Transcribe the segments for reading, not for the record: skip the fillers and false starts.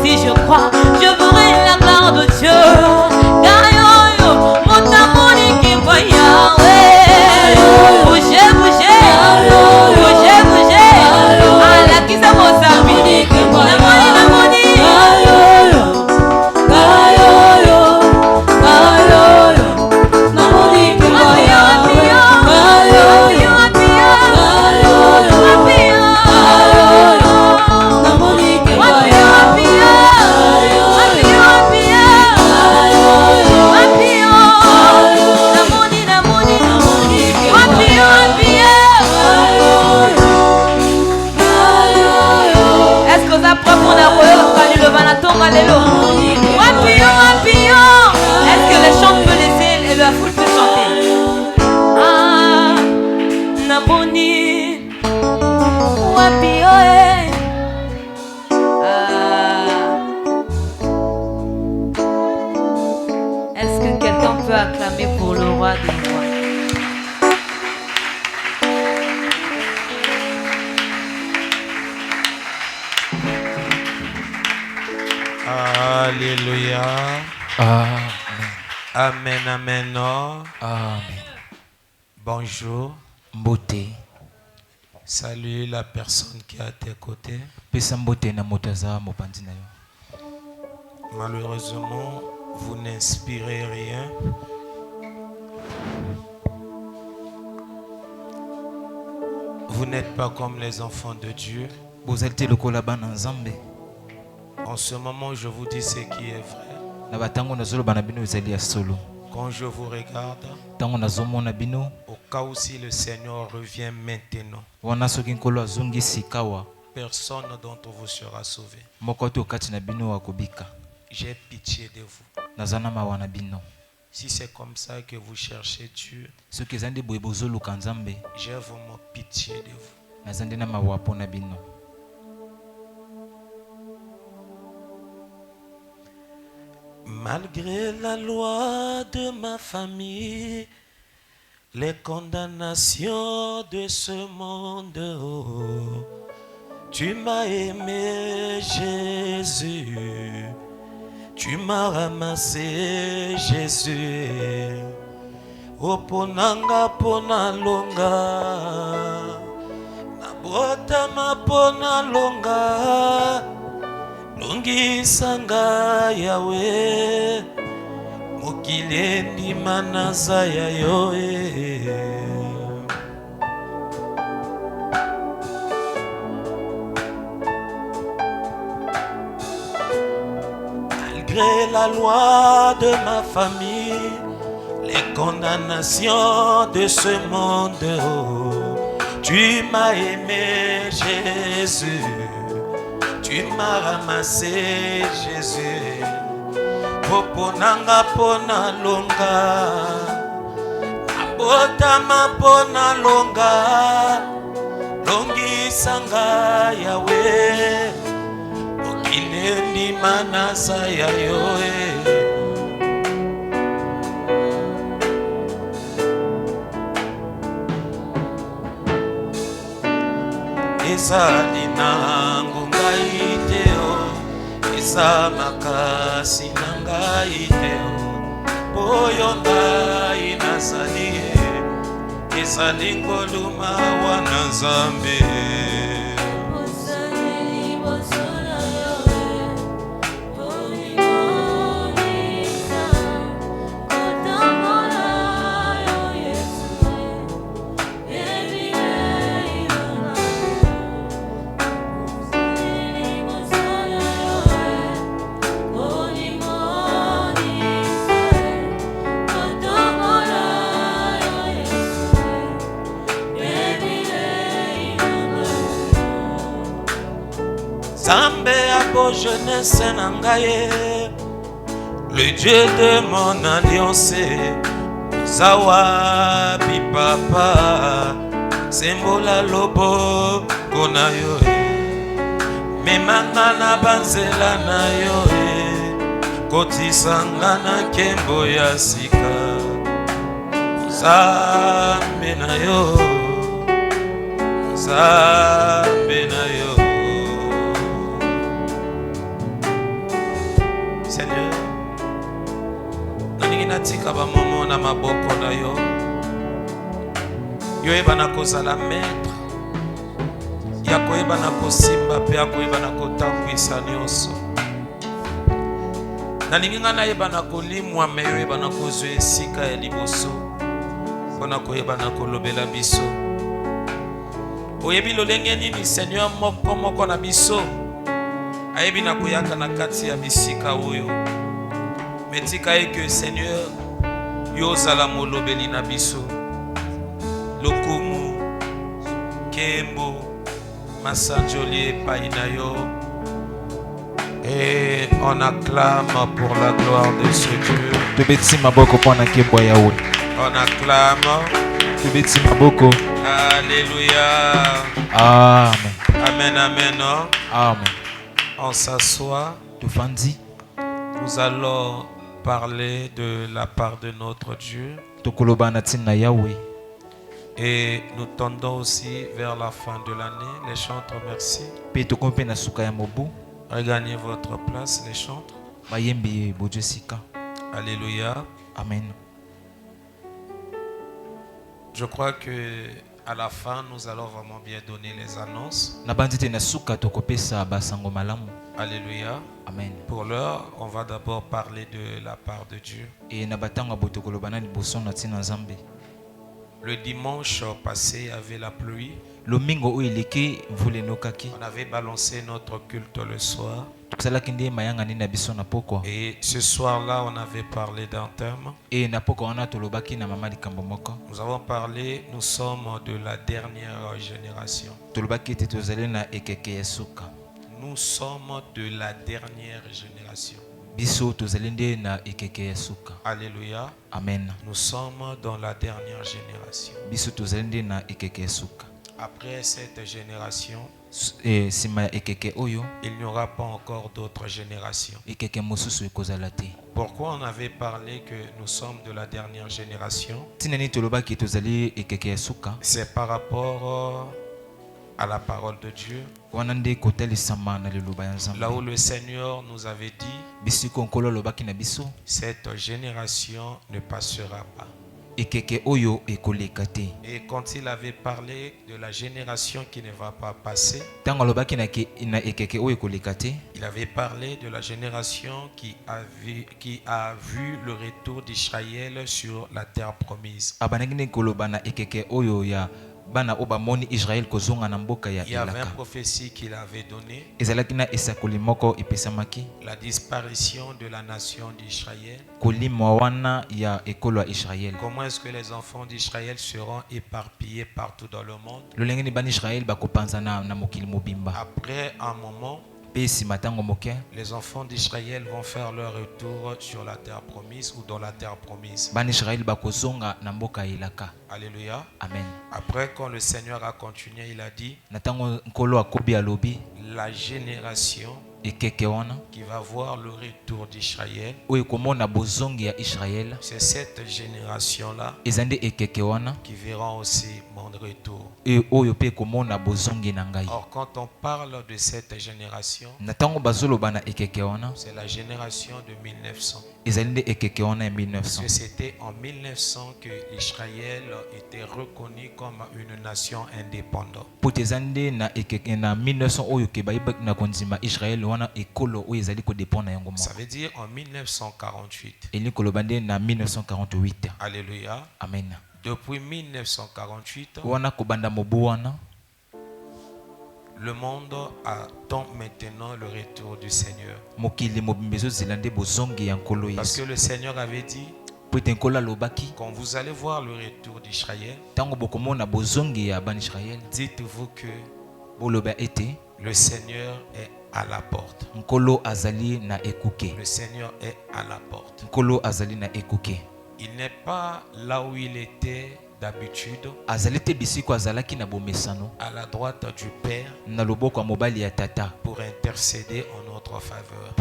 Si je crois, je verrai la gloire de Dieu. Est-ce que les chants peuvent laisser et la foule peut chanter? Ah, Naboni, Wapio, est-ce que quelqu'un peut acclamer pour le roi des rois? Alléluia. Amen. Amen, amen. Amen. Bonjour. Mbote. Salut la personne qui est à tes côtés. Malheureusement, vous n'inspirez rien. Vous n'êtes pas comme les enfants de Dieu. En ce moment, je vous dis ce qui est vrai. Quand je vous regarde, au cas où si le Seigneur revient maintenant, personne d'entre vous sera sauvé. J'ai pitié de vous. Si c'est comme ça que vous cherchez Dieu, j'ai vraiment pitié de vous. Malgré la loi de ma famille, les condamnations de ce monde, oh, tu m'as aimé, Jésus. Tu m'as ramassé, Jésus. O ponanga pona longa, nabota ma pona longa. Longi sanga yawe, mokile manaza ya yoe. Malgré la loi de ma famille, les condamnations de ce monde, oh, tu m'as aimé, Jésus. Tu m'as ramassé, Jésus. Poponanga pona longa, abota ma pona longa. Longi sanga yawe, okinendi manasa ya yoe. Ezali nangu ngai teo, eza makasi na ngai teo. Oyo ngai nazali, ezali ngoluma wana Nzambe. Zambé a beau jeunesse nangaye, le Dieu de mon alliance, Zawa Pipapa, Sembola Lobo Konayoe, Memanga na banzela na yoe, Kotisanga na kembo ya sika, Zambe na yo, Nzambe na yo. Seigneur, nalingi natika ba momo na maboko na yo. Yo ebana kozala maître. Ya koyebana kosimba pe ya koyebana kotambwisa nyonso. Nalingi nga nayebana kolimwa me yo ebana kozwa esika ya liboso mpona koyebana kolobela biso. Oyebi lolenge nini Seigneur moko na biso ayebi na koyaka na kati ya bisika oyo. Metika eke Seigneur yo ozala molobeli na biso. Lokumu kembo masanjoli epai na yo. Et on acclame pour la gloire de ce Dieu. On acclame. Alléluia. Amen. Amen, amen. Amen. On s'assoit. Nous allons parler de la part de notre Dieu. Et nous tendons aussi vers la fin de l'année. Les chantres, merci. Regagnez votre place, les chantres. Alléluia. Amen. Je crois que à la fin, nous allons vraiment bien donner les annonces. Alléluia. Amen. Pour l'heure, on va d'abord parler de la part de Dieu. Le dimanche passé, il y avait la pluie. On avait balancé notre culte le soir. Et ce soir-là, on avait parlé d'un thème. Nous avons parlé, nous sommes de la dernière génération. Nous sommes de la dernière génération. Alléluia. Amen. Nous sommes dans la dernière génération. Après cette génération, il n'y aura pas encore d'autres générations. Pourquoi on avait parlé que nous sommes de la dernière génération? C'est par rapport à la parole de Dieu. Là où le Seigneur nous avait dit, cette génération ne passera pas. Et quand il avait parlé de la génération qui ne va pas passer, il avait parlé de la génération qui a vu le retour d'Israël sur la terre promise. Il y avait une prophétie qu'il avait donnée. La disparition de la nation d'Israël. Comment est-ce que les enfants d'Israël seront éparpillés partout dans le monde? Après un moment, les enfants d'Israël vont faire leur retour sur la terre promise ou dans la terre promise. Alléluia. Amen. Après, quand le Seigneur a continué, il a dit, la génération qui va voir le retour d'Israël, c'est cette génération-là qui verra aussi mon retour. Or, quand on parle de cette génération, c'est la génération de 1900. Parce que c'était en 1900 que Israël était reconnu comme une nation indépendante. Ça veut dire en 1948. Alléluia. Amen. Depuis 1948, le monde attend maintenant le retour du Seigneur. Parce que le Seigneur avait dit, quand vous allez voir le retour d'Israël, dites-vous que le Seigneur est à la porte. Le Seigneur est à la porte. Il n'est pas là où il était d'habitude à la droite du Père pour intercéder en notre faveur.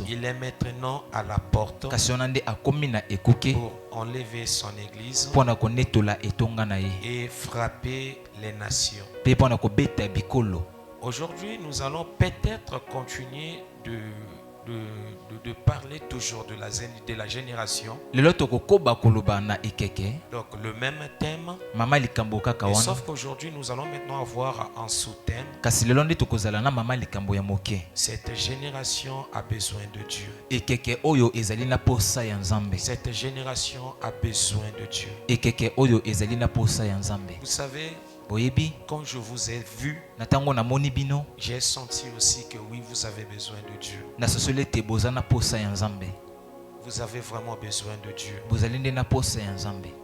Il est maintenant à la porte pour enlever son église et frapper les nations. Aujourd'hui, nous allons peut-être continuer de parler toujours de la génération. Donc le même thème. Et sauf qu'aujourd'hui nous allons maintenant avoir un sous-thème. Cette génération a besoin de Dieu. Cette génération a besoin de Dieu. Vous savez, quand je vous ai vu, j'ai senti aussi que oui, vous avez besoin de Dieu. Vous avez vraiment besoin de Dieu.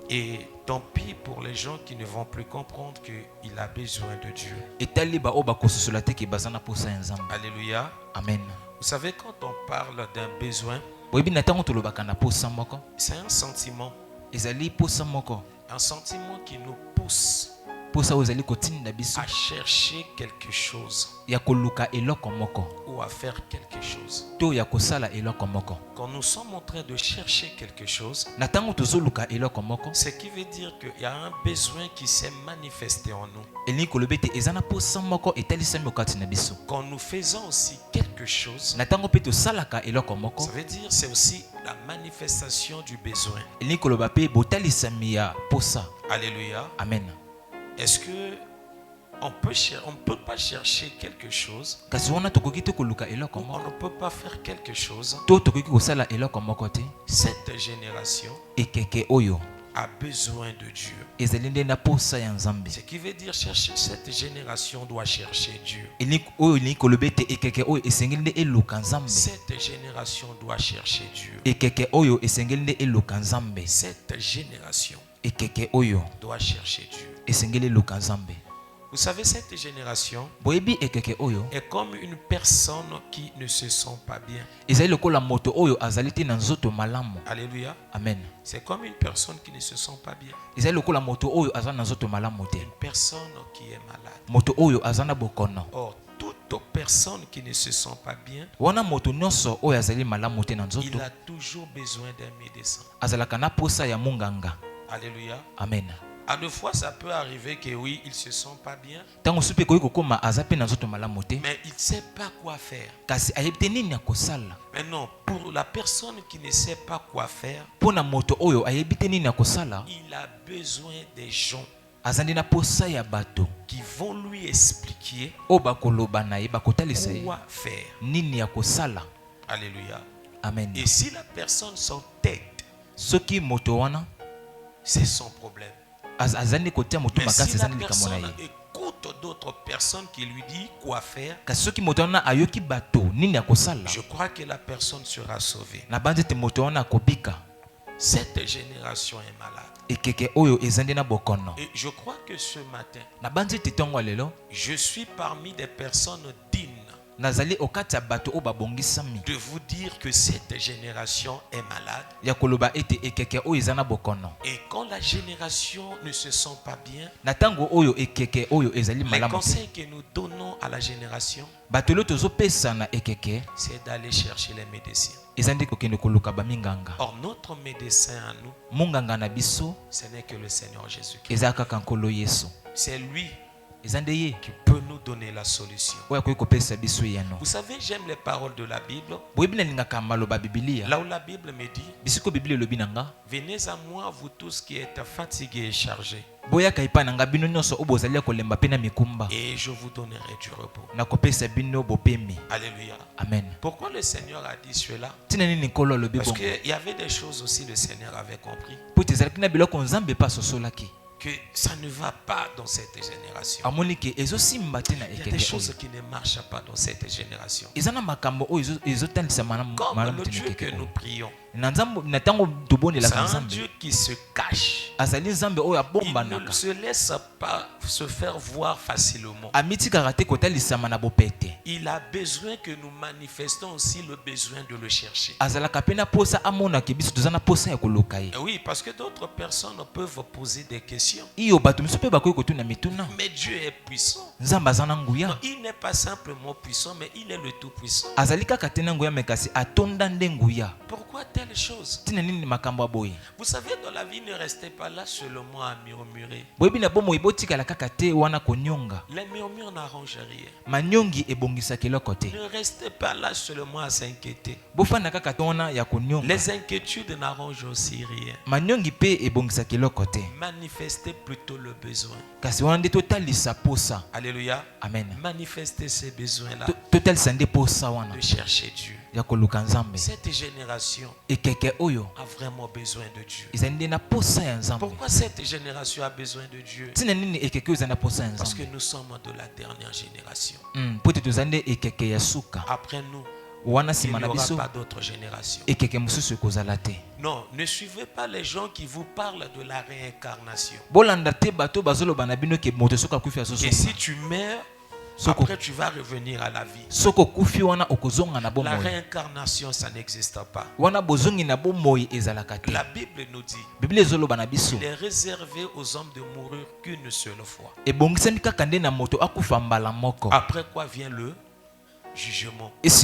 Et tant pis pour les gens qui ne vont plus comprendre qu'il a besoin de Dieu. Alléluia. Amen. Vous savez, quand on parle d'un besoin, c'est un sentiment. Un sentiment qui nous pousse à chercher quelque chose ou à faire quelque chose. Quand nous sommes en train de chercher quelque chose, ce qui veut dire qu'il y a un besoin qui s'est manifesté en nous. Quand nous faisons aussi quelque chose, ça veut dire c'est aussi la manifestation du besoin. Alléluia. Amen. Est-ce que on ne peut pas chercher quelque chose, on ne peut pas faire quelque chose? Cette génération a besoin de Dieu. Ce qui veut dire chercher, cette génération doit chercher Dieu. Cette génération doit chercher Dieu. Cette génération doit chercher Dieu. Vous savez, cette génération est comme une personne qui ne se sent pas bien. Alléluia. Amen. C'est comme une personne qui ne se sent pas bien. Une personne qui est malade. Or, toute personne qui ne se sent pas bien, il a toujours besoin d'un médecin. Alléluia. Amen. À deux fois, ça peut arriver que oui, il ne se sent pas bien, mais il ne sait pas quoi faire. Mais non, pour la personne qui ne sait pas quoi faire, il a besoin des gens qui vont lui expliquer quoi faire. Alléluia. Amen. Et si la personne s'entête, c'est son problème. Mais si la personne écoute d'autres personnes qui lui disent quoi faire, je crois que la personne sera sauvée. Cette génération est malade. Et je crois que ce matin, je suis parmi des personnes dignes de vous dire que cette génération est malade. Et quand la génération ne se sent pas bien, les conseils que nous donnons à la génération, c'est d'aller chercher les médecins. Or, notre médecin à nous, ce n'est que le Seigneur Jésus-Christ. C'est lui qui peut nous donner la solution. Vous savez, j'aime les paroles de la Bible. Là où la Bible me dit, venez à moi, vous tous qui êtes fatigués et chargés, et je vous donnerai du repos. Alléluia. Amen. Pourquoi le Seigneur a dit cela? Parce qu'il y avait des choses aussi le Seigneur avait compris que ça ne va pas dans cette génération. Il y a des choses qui ne marchent pas dans cette génération. Comme le Dieu que nous prions, C'est un Dieu qui se cache. Il ne se laisse pas se faire voir facilement. Il a besoin que nous manifestons aussi le besoin de le chercher. Oui, parce que d'autres personnes peuvent poser des questions. Mais Dieu est puissant. Non, il n'est pas simplement puissant, mais il est le tout-puissant. Pourquoi telle chose? Vous savez, dans la vie, ne restez pas là seulement à murmurer. Les murmures n'arrangent rien. Ne restez pas là seulement à s'inquiéter. Les inquiétudes n'arrangent aussi rien. Manifestez plutôt le besoin. Alléluia. Amen. Manifestez ces besoins-là de chercher Dieu. Cette génération a vraiment besoin de Dieu. Pourquoi cette génération a besoin de Dieu? Parce que nous sommes de la dernière génération. Après nous, il n'y aura pas d'autre génération. Non, ne suivez pas les gens qui vous parlent de la réincarnation. Et si tu meurs, après tu vas revenir à la vie. La réincarnation, ça n'existe pas. La Bible nous dit qu'il est réservé aux hommes de mourir qu'une seule fois. Après quoi vient le jugement. Il n'y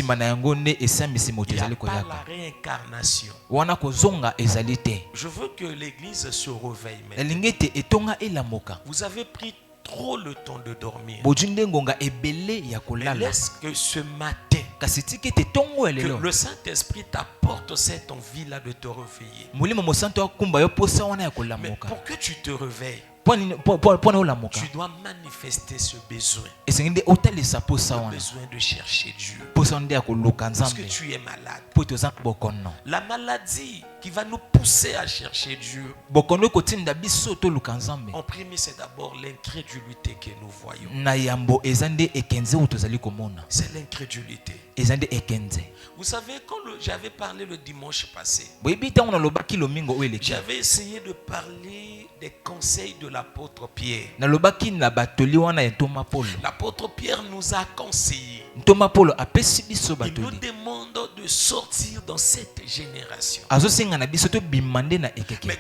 a pas la réincarnation. Je veux que l'église se réveille maintenant. Vous avez pris trop le temps de dormir. Mais laisse que ce matin, que le Saint-Esprit t'apporte cette envie-là de te réveiller. Mais pour que tu te réveilles, tu dois manifester ce besoin. Le besoin de chercher Dieu. Parce que tu es malade. La maladie qui va nous pousser à chercher Dieu, en premier, c'est d'abord l'incrédulité que nous voyons. C'est l'incrédulité. Vous savez, quand j'avais parlé le dimanche passé, j'avais essayé de parler des conseils de l'apôtre Pierre. L'apôtre Pierre nous a conseillé. Il nous demande de sortir dans cette génération. Mais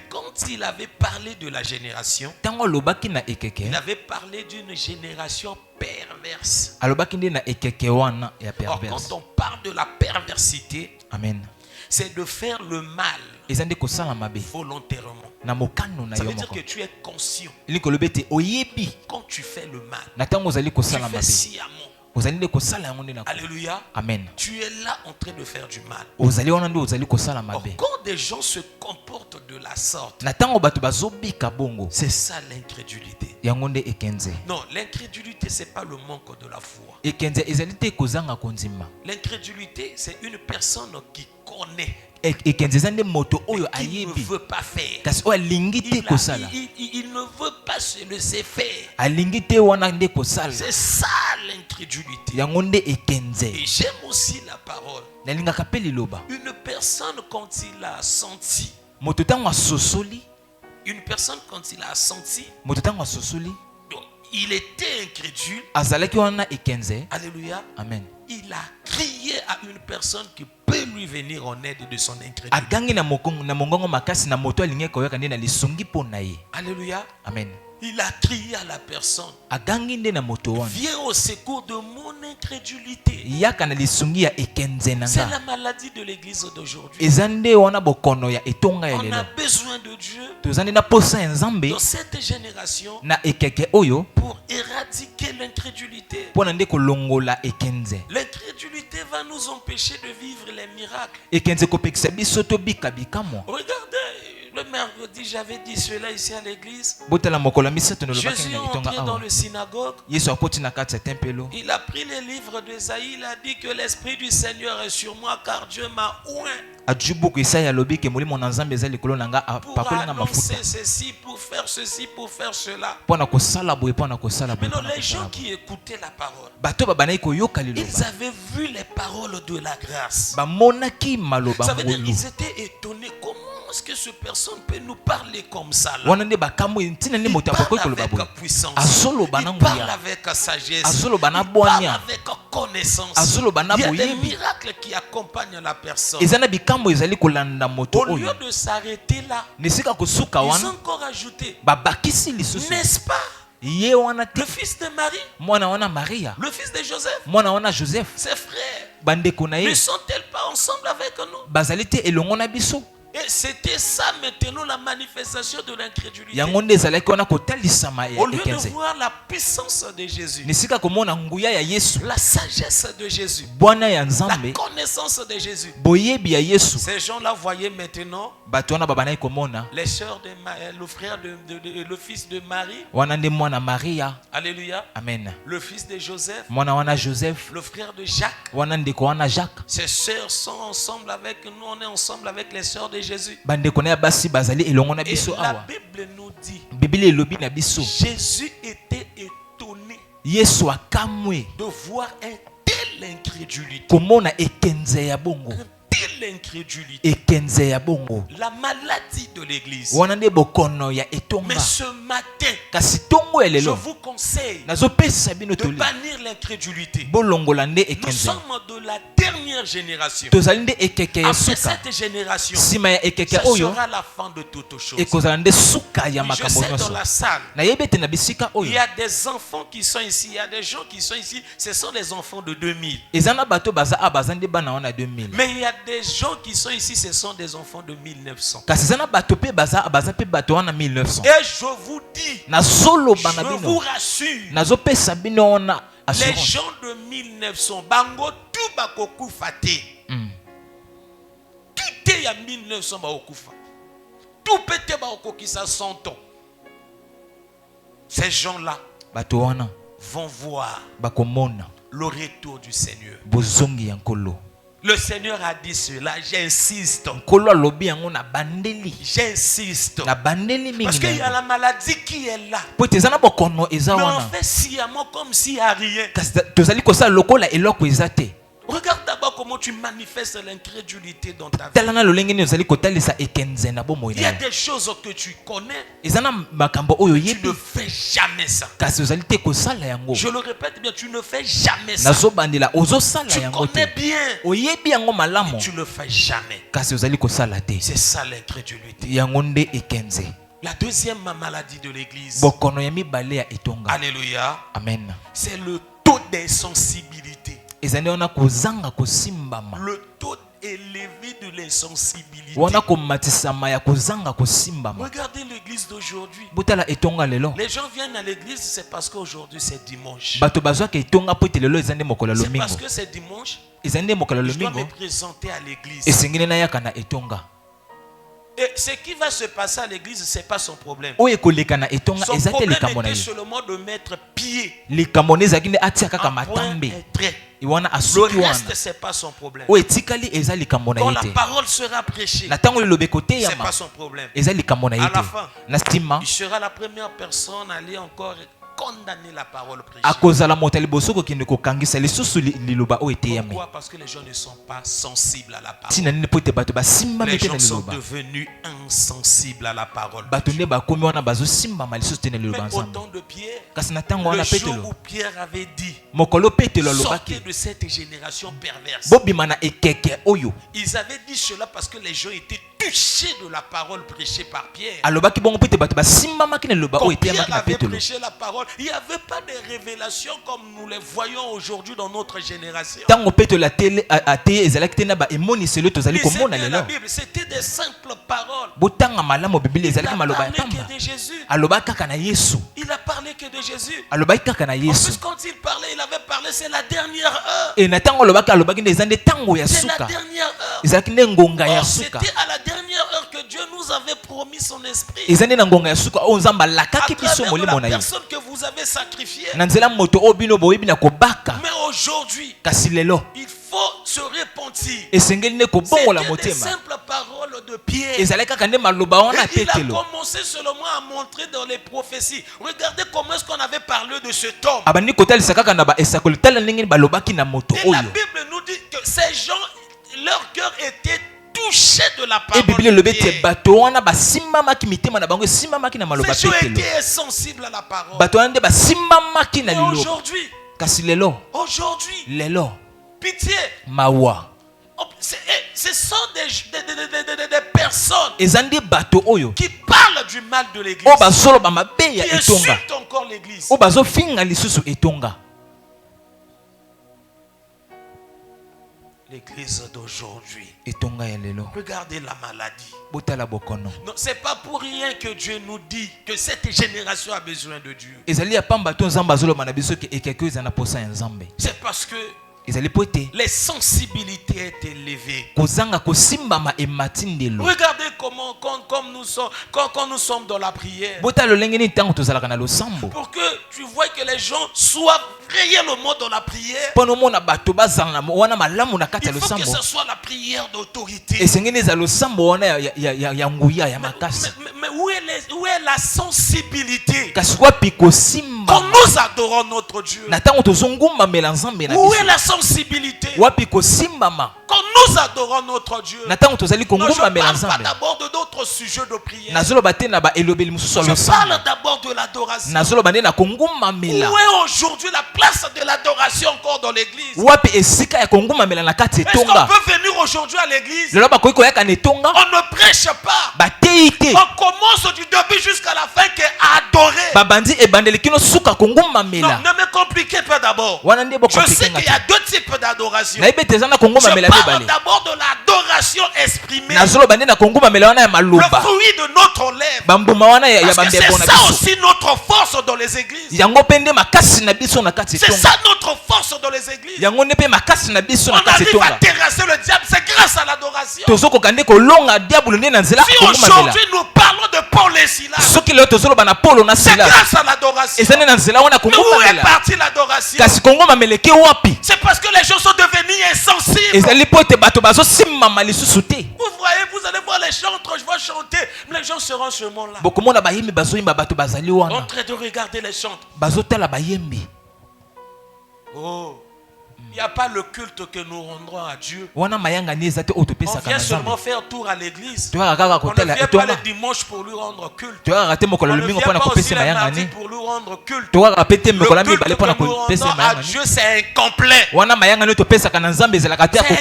quand il avait parlé de la génération, il avait parlé d'une génération perverse. Or, quand on parle de la perversité, c'est de faire le mal volontairement. Ça veut dire que tu es conscient. Quand tu fais le mal, tu fais sciemment. Alléluia. Amen. Tu es là en train de faire du mal. Or, quand des gens se comportent de la sorte, c'est ça l'incrédulité. Non, l'incrédulité, c'est pas le manque de la foi. L'incrédulité, c'est une personne qui connaît et qui ne veut pas faire. Il ne veut pas se laisser faire. C'est ça l'incrédulité. Et j'aime aussi la parole. Une personne quand il a senti, il était incrédule. Alléluia. Amen. Il a crié à une personne qui peut lui venir en aide de son incrédulité. Alléluia. Amen. Il a crié à la personne. Viens au secours de mon incrédulité. C'est la maladie de l'église d'aujourd'hui. On a besoin de Dieu dans cette génération pour éradiquer l'incrédulité. L'incrédulité va nous empêcher de vivre les miracles. Regardez, le mercredi, j'avais dit cela ici à l'église. Jésus est entré dans le synagogue. Il a pris les livres d'Ésaïe. Il a dit que l'Esprit du Seigneur est sur moi car Dieu m'a oint. Pour annoncer ceci, pour faire ceci, pour faire cela. Maintenant, les gens qui écoutaient la parole, ils avaient vu les paroles de la grâce. Ça veut dire qu'ils étaient étonnés. Comment est-ce que cette personne peut nous parler comme ça là? Il parle avec puissance. Il parle avec sagesse. Il parle avec connaissance. Il y a des miracles qui accompagnent la personne. Au lieu de s'arrêter là, ils ont encore ajouté, n'est-ce pas, le fils de Marie, le fils de Joseph, ses frères, ne sont-elles pas ensemble avec nous? Et c'était ça maintenant la manifestation de l'incrédulité. Au lieu de voir la puissance de Jésus, la sagesse de Jésus, la connaissance de Jésus, ces gens-là voyaient maintenant les sœurs de le frère le fils de Marie. Alléluia. Amen. Le fils de Joseph, le frère de Jacques. Ces sœurs sont ensemble avec nous, on est ensemble avec les sœurs de Jésus. Et la Bible nous dit, Jésus était étonné de voir un tel incrédulité. L'incrédulité, la maladie de l'église. Mais ce matin, je vous conseille de bannir l'incrédulité. Nous sommes de la dernière génération. Après cette génération, ça sera la fin de toute chose. Je sais dans la salle, il y a des enfants qui sont ici, il y a des gens qui sont ici, ce sont des enfants de 2000. Mais il y a des gens qui sont ici, ce sont des enfants de 1900. Et je vous dis, je vous rassure, les gens de 1900, bango tout bakokufa te. Tout est à 1900 bakokufa. Tout peut-être bakokisa 100 ans. Ces gens-là vont voir le retour du Seigneur. Le Seigneur a dit cela, j'insiste. J'insiste. Parce qu'il y a la maladie qui est là. Mais on fait sciemment comme s'il n'y a rien. Regarde d'abord comment tu manifestes l'incrédulité dans ta vie. Il y a des choses que tu connais. Tu ne fais jamais ça. Je le répète bien, tu ne fais jamais ça. Tu connais bien. Et tu ne le fais jamais. C'est ça l'incrédulité. La deuxième maladie de l'église. Alléluia. Amen. C'est le taux d'insensibilité. Le taux élevé de l'insensibilité. Regardez l'église d'aujourd'hui. Les gens viennent à l'église, c'est parce qu'aujourd'hui c'est dimanche. C'est parce que c'est dimanche. Je dois me présenter à l'église. Et ce qui va se passer à l'église, ce n'est pas son problème. Son problème était seulement de mettre pied en point et trait. Le reste, ce n'est pas son problème. Quand la parole sera prêchée, ce n'est pas son problème. À la fin, il sera la première personne à aller encore condamner la parole prêchée. Pourquoi? Parce que les gens ne sont pas sensibles à la parole. Les gens sont devenus insensibles à la parole. Mais au temps de Pierre, le jour où Pierre avait dit sortez de cette génération perverse, ils avaient dit cela parce que les gens étaient touchés de la parole prêchée par Pierre. Quand Pierre avait prêché la parole, il n'y avait pas de révélations comme nous les voyons aujourd'hui dans notre génération. La Bible, c'était des simples paroles. Il n'a parlé que de Jésus. Il a parlé que de Jésus. En plus, quand il parlait, il avait parlé, c'est la dernière heure. C'est la dernière heure. Or, c'était à la dernière heure que Dieu nous nous avait promis son esprit. À travers la personne que vous avez sacrifiée. Mais aujourd'hui, il faut se repentir. C'était des simples paroles de Pierre. Et il a commencé seulement à montrer dans les prophéties. Regardez comment est-ce qu'on avait parlé de cet homme. Et la Bible nous dit que ces gens, leur cœur était touché de la parole de Pierre. Ces gens étaient sensibles à la parole. Et aujourd'hui, pitié. Ce sont des personnes qui parlent du mal de l'église, qui insultent encore l'église. L'église d'aujourd'hui. Regardez la maladie. Non, c'est pas pour rien que Dieu nous dit que cette génération a besoin de Dieu. C'est parce que les sensibilités étaient élevées. Regardez comment quand nous sommes dans la prière, pour que tu vois que les gens soient réellement dans la prière, il faut que ce soit la prière d'autorité. Mais où est la sensibilité quand nous adorons notre Dieu? Où est la sensibilité quand nous adorons notre Dieu? Non, je parle pas d'abord de d'autres sujets de prière. Je parle d'abord de l'adoration. Où est aujourd'hui la place de l'adoration encore dans l'église? Est-ce qu'on peut venir aujourd'hui à l'église? On ne prêche pas. On commence du début jusqu'à la fin qu'à adorer. Non, ne me compliquez pas d'abord. Je sais qu'il y a deux types d'adoration. Je parle d'abord de l'adoration exprimée, le fruit de notre lèvre. Parce que c'est ça aussi notre force dans les églises. C'est ça notre force dans les églises. On arrive à terrasser le diable, c'est grâce à l'adoration. Si aujourd'hui nous parlons de Paul et Silas, c'est grâce à l'adoration. Mais où est partie l'adoration? C'est parce que les gens sont devenus insensibles. Vous voyez, vous allez voir les chantres, je vais chanter, mais les gens seront seulement là, en train de regarder les chantres. Oh, il n'y a pas le culte que nous rendrons à Dieu. On vient seulement faire tour à l'église. On ne vient pas le dimanche pour lui rendre culte. On ne vient pas aussi le mardi pour lui rendre culte. Le culte que nous rendons à Dieu, c'est incomplet. C'est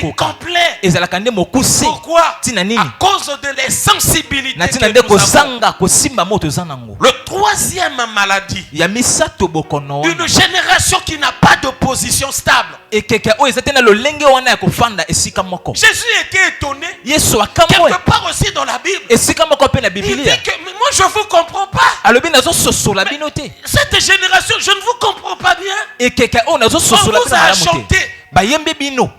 incomplet. Pourquoi? À cause de l'insensibilité que nous avons. Le troisième maladie, une génération qui n'a pas de position stable. Jésus était étonné quelque part aussi dans la Bible. Il dit que moi je ne vous comprends pas. Cette génération, je ne vous comprends pas bien. On vous a chanté.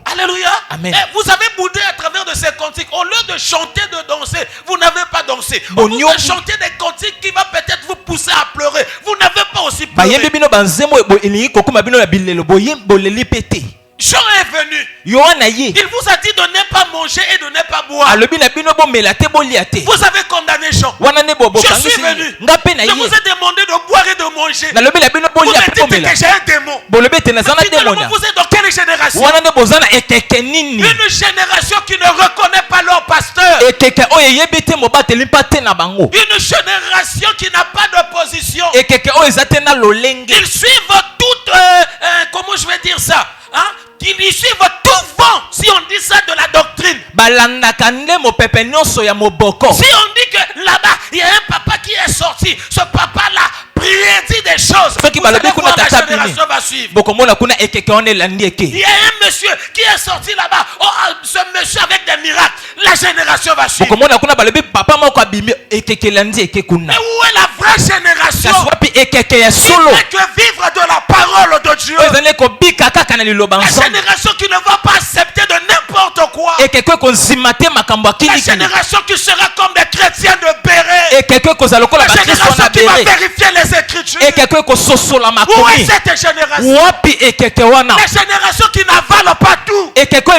Alléluia. Amen. Vous avez boudé à travers de ces cantiques. Au lieu de chanter, de danser, vous n'avez pas dansé. Vous avez chanté des cantiques qui va peut-être vous pousser à pleurer. Vous n'avez pas aussi pleuré. Jean est venu. Il vous a dit de ne pas manger et de ne pas boire. Vous avez condamné Jean. Je suis venu. Je vous ai demandé de boire et de manger. Vous me dites que j'ai un démon. Finalement, vous êtes dans quelle génération? Une génération qui ne reconnaît pas leur pasteur. Une génération qui n'a pas de position. Ils suivent toute... comment je vais dire ça? Ils y suivent tout vent, si on dit ça, de la doctrine. Si on dit que là-bas, il y a un papa qui est sorti, ce papa-là prédit des choses, vous allez voir, la génération va suivre. Il y a un monsieur qui est sorti là-bas, ce monsieur avec des miracles, la génération va suivre. Mais où est la vraie génération qui fait que vivre de la parole de Dieu? génération qui ne va pas accepter de n'importe quoi. La génération qui sera comme des chrétiens de béret. La génération qui va vérifier les Écritures. Où est cette génération? La génération qui n'avale pas tout. Avant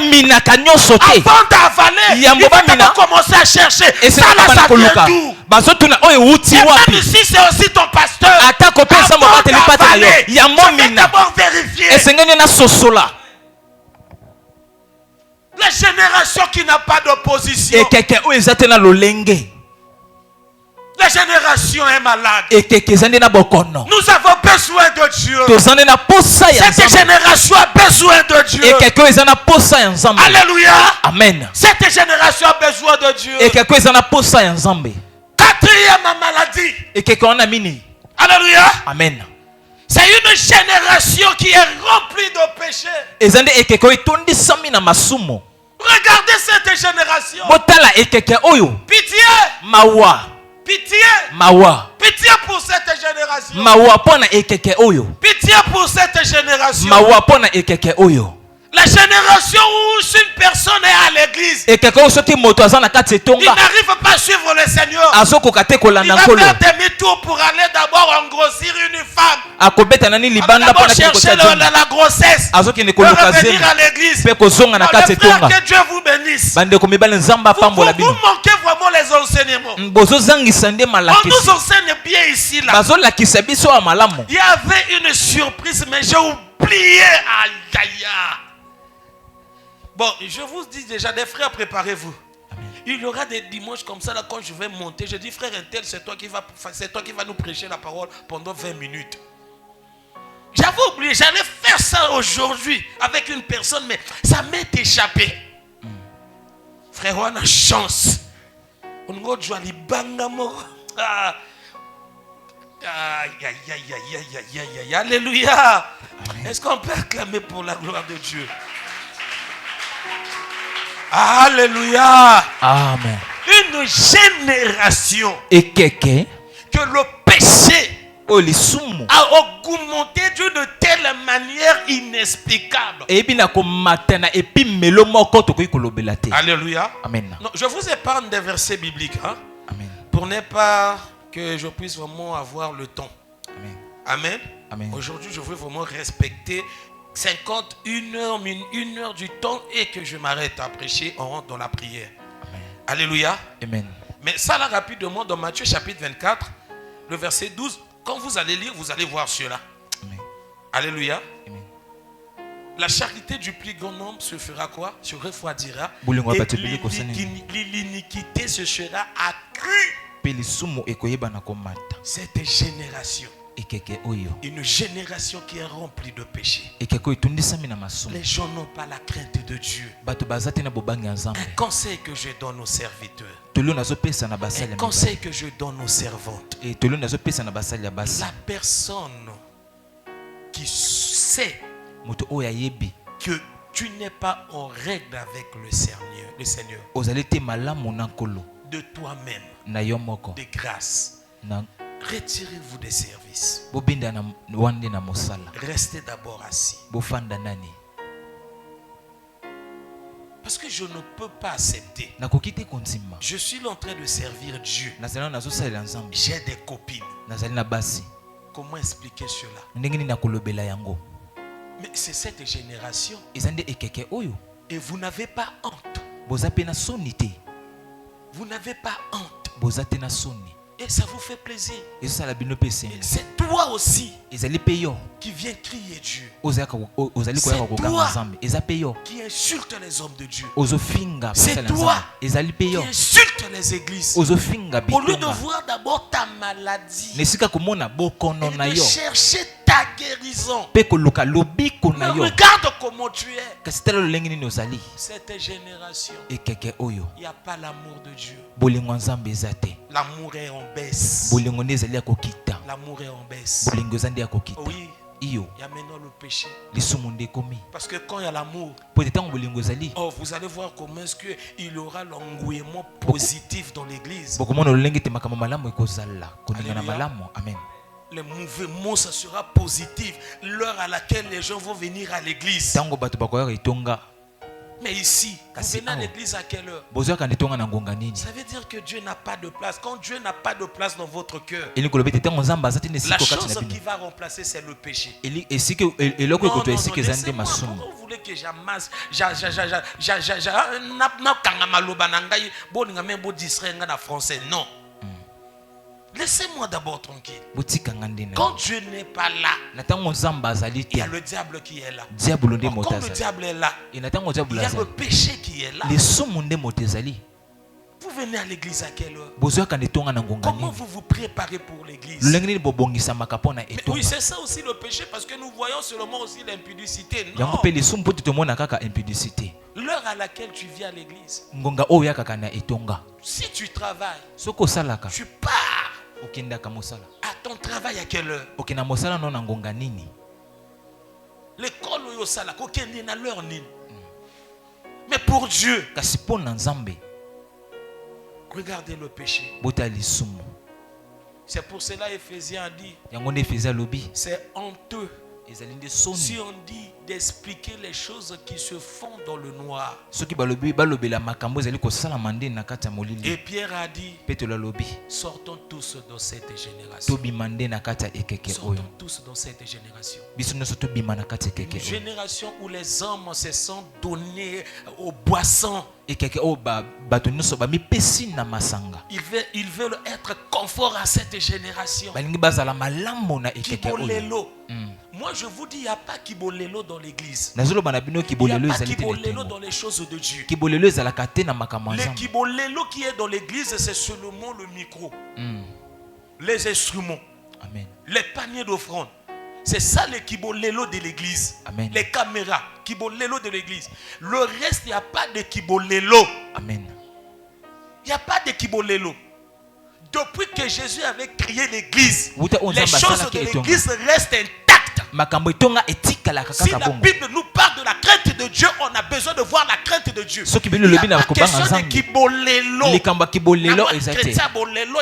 d'avaler, il va d'abord commencer à chercher. Ça là, ça vient d'où? Même ici, c'est aussi ton pasteur. Avant d'avaler, tu vas d'abord vérifier. La génération qui n'a pas d'opposition. La génération est malade. Nous avons besoin de Dieu. Cette génération a besoin de Dieu. Alléluia. Amen. Cette génération a besoin de Dieu. Quatrième maladie. Alléluia. Amen. C'est une génération qui est remplie de péchés. Regardez cette génération. Pitié. Pitié. Pitié pour cette génération. Pitié pour cette génération. La génération où une personne est à l'église, il n'arrive pas à suivre le Seigneur. Il va faire demi-tour pour aller d'abord engrossir une femme. D'abord chercher la grossesse. Revenir à l'église. Que Dieu vous bénisse. Vous manquez vraiment les enseignements. On nous enseigne bien ici là. Il y avait une surprise, mais j'ai oublié. Aïe aïe aïe. Bon, je vous dis déjà, des frères, préparez-vous. Il y aura des dimanches comme ça là, quand je vais monter, je dis frère Intel, c'est toi qui va nous prêcher la parole pendant 20 minutes. J'avais oublié, j'allais faire ça aujourd'hui avec une personne, mais ça m'est échappé. Frère, on a chance. On a joué banga mort. Alléluia. Est-ce qu'on peut acclamer pour la gloire de Dieu? Alléluia. Amen. Une génération que le péché a augmenté d'une telle manière inexplicable. Alléluia. Amen. Non, je vous épargne des versets bibliques, hein, Amen. pour ne pas que je puisse vraiment avoir le temps. Amen. Amen. Amen. Aujourd'hui, je veux vraiment respecter 51 heures, une heure du temps et que je m'arrête à prêcher, on rentre dans la prière. Amen. Alléluia. Amen. Mais ça là rapidement dans Matthieu chapitre 24, le verset 12, quand vous allez lire, vous allez voir cela. Amen. Alléluia. Amen. La charité du plus grand nombre se fera quoi? Se refroidira. Et l'iniquité se sera accrue. Cette génération. Une génération qui est remplie de péchés. Les gens n'ont pas la crainte de Dieu. Un conseil que je donne aux serviteurs. Un conseil que je donne aux servantes. La personne qui sait que tu n'es pas en règle avec le Seigneur, de toi-même, de grâce, retirez-vous des services. Restez d'abord assis. Parce que je ne peux pas accepter. Je suis en train de servir Dieu. J'ai des copines. Comment expliquer cela? Mais c'est cette génération. Et vous n'avez pas honte. Vous n'avez pas honte. Et ça vous fait plaisir. Et c'est toi aussi qui viens crier Dieu. C'est toi qui insulte les hommes de Dieu. C'est toi qui insulte les églises. Au lieu de voir d'abord ta maladie et de chercher ta guérison. Mais regarde comment tu es. Cette génération, il n'y a pas l'amour de Dieu. L'amour est en baisse. L'amour est en baisse. Oui. Il y a maintenant le péché. Parce que quand il y a l'amour, vous allez voir comment est-ce qu'il y aura l'engouement positif dans l'église. Amen. le mouvement, ça sera positif. L'heure à laquelle les gens vont venir à l'église. Mais ici, vous venez à l'église à quelle heure? Ça veut dire que Dieu n'a pas de place. Quand Dieu n'a pas de place dans votre cœur, la chose qui va remplacer, c'est le péché. Non, laissez-moi, comment vous voulez que j'amasse français? Non. Laissez-moi d'abord tranquille. Quand Dieu n'est pas là, il y a le diable qui est là. Quand le diable est là, il y a le péché qui est là. Vous venez à l'église à quelle heure? Comment vous vous préparez pour l'église? Oui, c'est ça aussi le péché, parce que nous voyons seulement aussi l'impudicité. Non. L'heure à laquelle tu viens à l'église, si tu travailles, tu pars à ton travail à quelle heure? L'école où tu à l'heure. Mais pour Dieu, regardez le péché. C'est pour cela Éphésiens dit, c'est honteux si on dit d'expliquer les choses qui se font dans le noir. Et Pierre a dit, sortons tous dans cette génération. Sortons tous dans cette génération. Une génération où les hommes se sont donnés aux boissons. Ils veulent être confort à cette génération. Moi je vous dis, il n'y a pas Kibolelo dans l'église. Il n'y a pas Kibolelo dans les choses de Dieu. Le Kibolelo qui est dans l'église, c'est seulement le micro, les instruments, les paniers d'offrande. C'est ça le Kibolelo de l'église. Les caméras, Kibolelo de l'église. Le reste, il n'y a pas de Kibolelo. Il n'y a pas de Kibolelo. Depuis que Jésus avait créé l'église, les choses de l'église restent intactes. Si la Bible nous parle de la crainte de Dieu, on a besoin de voir la crainte de Dieu. Il n'y a pas question de Kibolelo.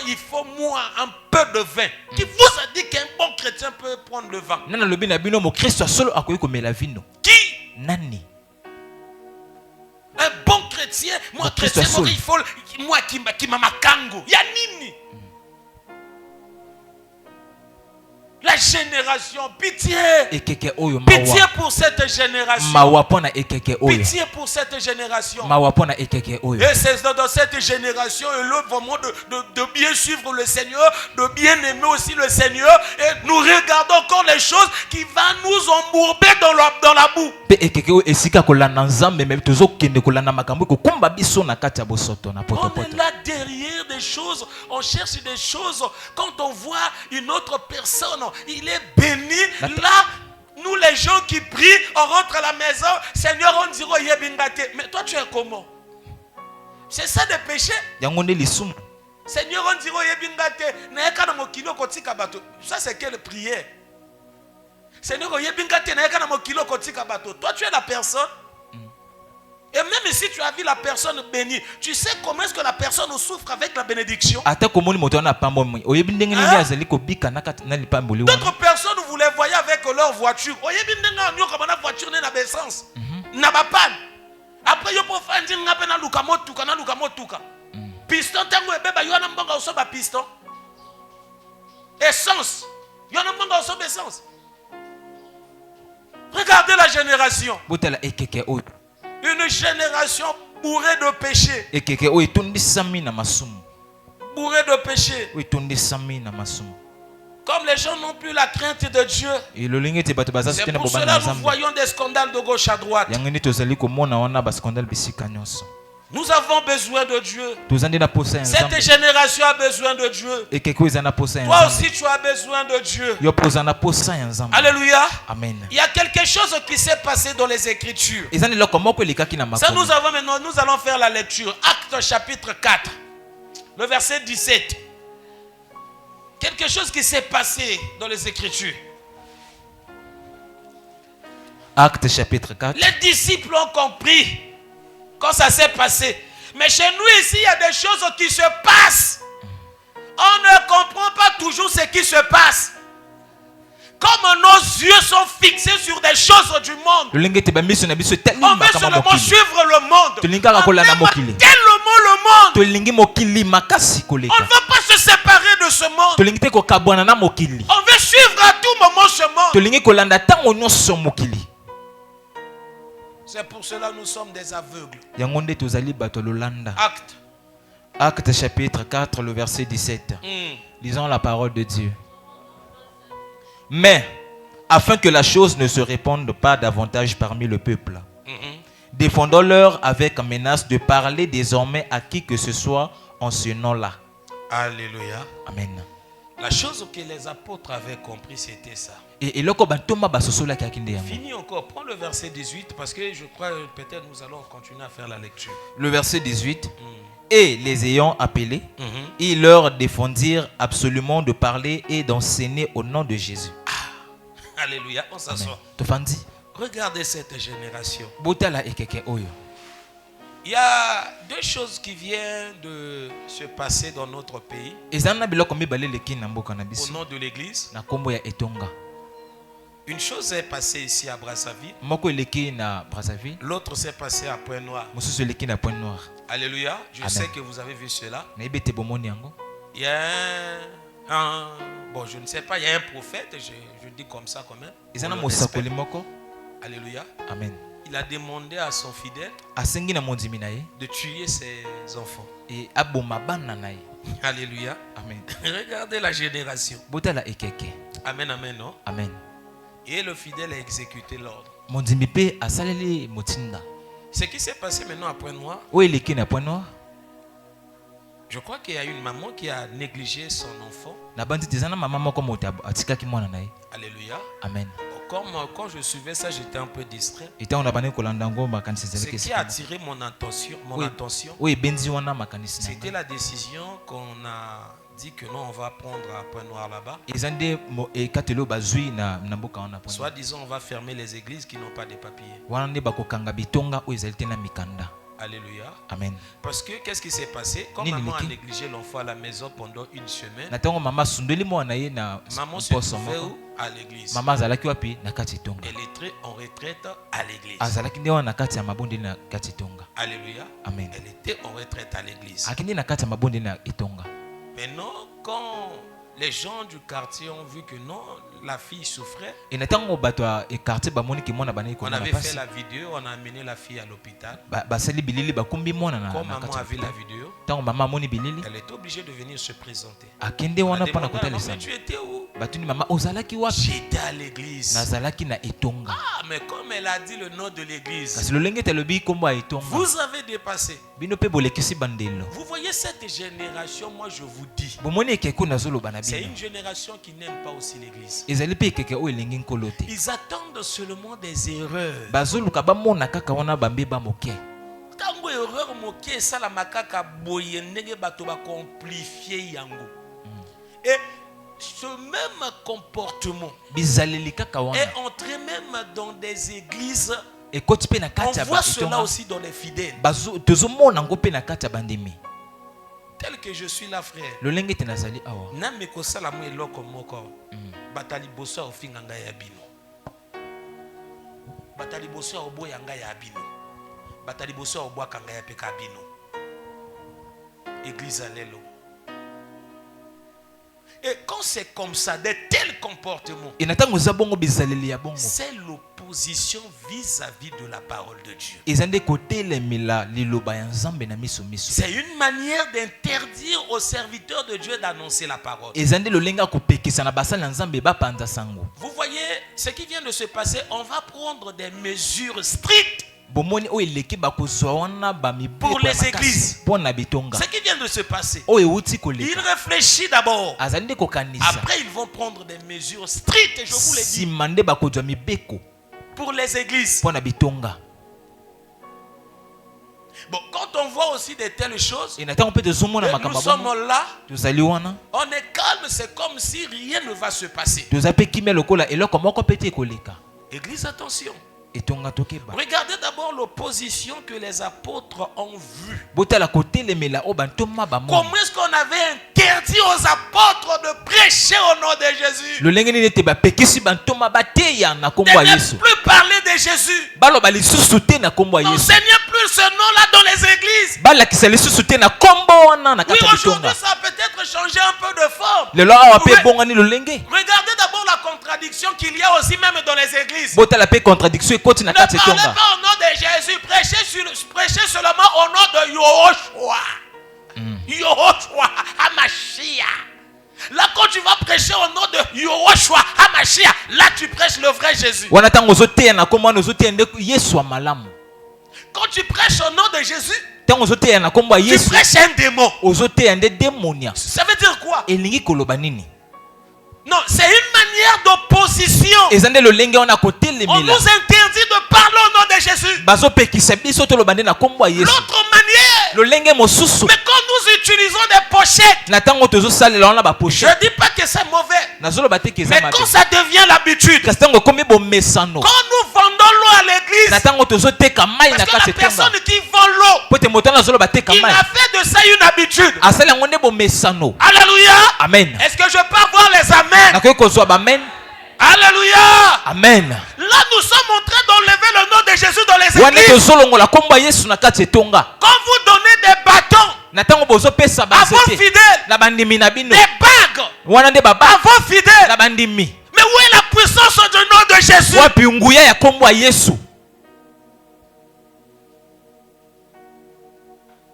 Il faut moi un peu de vin. Qui vous a dit qu'un bon chrétien peut prendre le vin? Qui? Un bon chrétien, moi chrétien, il faut moi qui m'a makango. Yanini. La génération, pitié. Pitié pour cette génération. Pitié pour cette génération. Et c'est dans cette génération, vraiment de bien suivre le Seigneur, de bien aimer aussi le Seigneur. Et nous regardons encore les choses qui vont nous embourber dans la boue. On est là derrière des choses, on cherche des choses. Quand on voit une autre personne, il est béni. Là, nous les gens qui prient, on rentre à la maison, Seigneur, on dit mais toi tu es comment? C'est ça le péché. Seigneur, on dit ça c'est quelle prière? Seigneur, toi tu es la personne. Et même si tu as vu la personne bénie, tu sais comment est-ce que la personne souffre avec la bénédiction. D'autres personnes, vous les voyez avec leur voiture. Voiture n'a pas sens. N'a pas panne. Après, il faut faire piston, tango et bébé, il y a un bon piston. Essence. Il y a un bon essence. Regardez la génération. Une génération bourrée de péché. Bourrée de péché. Comme les gens n'ont plus la crainte de Dieu. C'est pour cela que nous voyons des scandales de gauche à droite. Nous avons besoin de Dieu. Cette génération a besoin de Dieu. Toi aussi tu as besoin de Dieu. Alléluia. Amen. Il y a quelque chose qui s'est passé dans les Écritures. Ça nous avons maintenant, nous allons faire la lecture. Actes chapitre 4. Le verset 17. Quelque chose qui s'est passé dans les Écritures. Actes chapitre 4. Les disciples ont compris quand ça s'est passé. Mais chez nous ici, il y a des choses qui se passent. On ne comprend pas toujours ce qui se passe. Comme nos yeux sont fixés sur des choses du monde, on veut seulement suivre le monde. On aime tellement le monde. On ne veut pas se séparer de ce monde. On veut suivre à tout moment ce monde. C'est pour cela que nous sommes des aveugles. Acte. Acte chapitre 4, le verset 17. Lisons la parole de Dieu. Mais, afin que la chose ne se répande pas davantage parmi le peuple, défendons-leur avec menace de parler désormais à qui que ce soit en ce nom-là. Alléluia. Amen. La chose que les apôtres avaient compris, c'était ça. Et Fini encore. Prends le verset 18 parce que je crois que peut-être nous allons continuer à faire la lecture. Le verset 18. Et les ayant appelés, ils leur défendirent absolument de parler et d'enseigner au nom de Jésus. Alléluia, on s'assoit. Regardez cette génération. Il y a deux choses qui viennent de se passer dans notre pays. Au nom de l'église. Une chose est passée ici à Brazzaville. L'autre s'est passée à Pointe-Noire. Alléluia. Je sais que vous avez vu cela. Il y a bon, je ne sais pas, il y a un prophète, je dis comme ça quand même. Alléluia. Amen. Il a demandé à son fidèle de tuer ses enfants. Alléluia. Amen. Regardez la génération. Amen, amen, non? Amen. Et le fidèle a exécuté l'ordre. Ce qui s'est passé maintenant à Pointe-Noire, je crois qu'il y a une maman qui a négligé son enfant. Alléluia. Amen. Comme quand je suivais ça, j'étais un peu distrait. Ce qui a attiré mon attention, c'était la décision qu'on a dit que non, on va prendre à Pointe-Noire là-bas. Soit disons, on va fermer les églises qui n'ont pas de papiers. Alléluia. Amen. Parce que qu'est-ce qui s'est passé? Quand maman a négligé l'enfant à la maison pendant une semaine, maman se trouvait où? À l'église. Elle était en retraite à l'église. Alléluia. Amen. Elle était en retraite à l'église. Maintenant, quand les gens du quartier ont vu que non, la fille souffrait, on avait fait la vidéo, on a amené la fille à l'hôpital. Quand maman a vu la vidéo, elle était obligée de venir se présenter. Elle a demandé, mais tu étais où? J'étais à l'église. Ah, mais comme elle a dit le nom de l'église, vous avez dépassé. Vous voyez cette génération, moi je vous dis, c'est une génération qui n'aime pas aussi l'église. Ils attendent seulement des erreurs. Tango erreur moké ça la makaka boye ndenge bato ba complifier yango. Et ce même comportement est entré même dans des églises. On voit cela aussi dans les fidèles. Tel que je suis là, frère. Nameko salamu eloko moko. Batali boso ofinga nga ya bino. Batali boso oboya nga ya bino. Batali boso obwaka nga ya peka bino. Église alelo. Et quand c'est comme ça, de tels comportements, c'est l'opposition vis-à-vis de la parole de Dieu. C'est une manière d'interdire aux serviteurs de Dieu d'annoncer la parole. Vous voyez ce qui vient de se passer, on va prendre des mesures strictes pour les églises. Ce qui vient de se passer, il réfléchit d'abord. Après, ils vont prendre des mesures strictes, je vous l'ai dit, pour les églises. Bon, quand on voit aussi de telles choses, nous sommes là, on est calme, c'est comme si rien ne va se passer. Église, attention. Regardez d'abord l'opposition que les apôtres ont vue. Comment est-ce qu'on avait interdit aux apôtres de prêcher au nom de Jésus. De ne plus parler de Jésus. N'enseignez plus ce nom-là dans les églises. Oui, aujourd'hui, ça a peut-être changé un peu de forme. Regardez d'abord la contradiction qu'il y a aussi même dans les églises. Ne parlez pas au nom de Jésus. Prêchez seulement au nom de Yahushua. Yahushua HaMashiach. Là, quand tu vas prêcher au nom de Yahushua HaMashiach, là tu prêches le vrai Jésus. Quand tu prêches au nom de Jésus, tu prêches un démon. Ça veut dire quoi? Non, c'est une manière d'opposition. On nous interdit de parler au nom de Jésus. L'autre manière, mais quand nous utilisons des pochettes, je ne dis pas que c'est mauvais, mais quand ça devient l'habitude, quand nous vendons l'eau à l'église, parce que la personne qui vend l'eau, il a fait de ça une habitude. Alléluia. Amen. Est-ce que je peux avoir les amens? Amen. Alléluia. Amen. Là, nous sommes en train d'enlever le nom de Jésus dans les églises. Quand vous donnez des bâtons à vos fidèles, des bagues à vos fidèles, mais où est la puissance du nom de Jésus?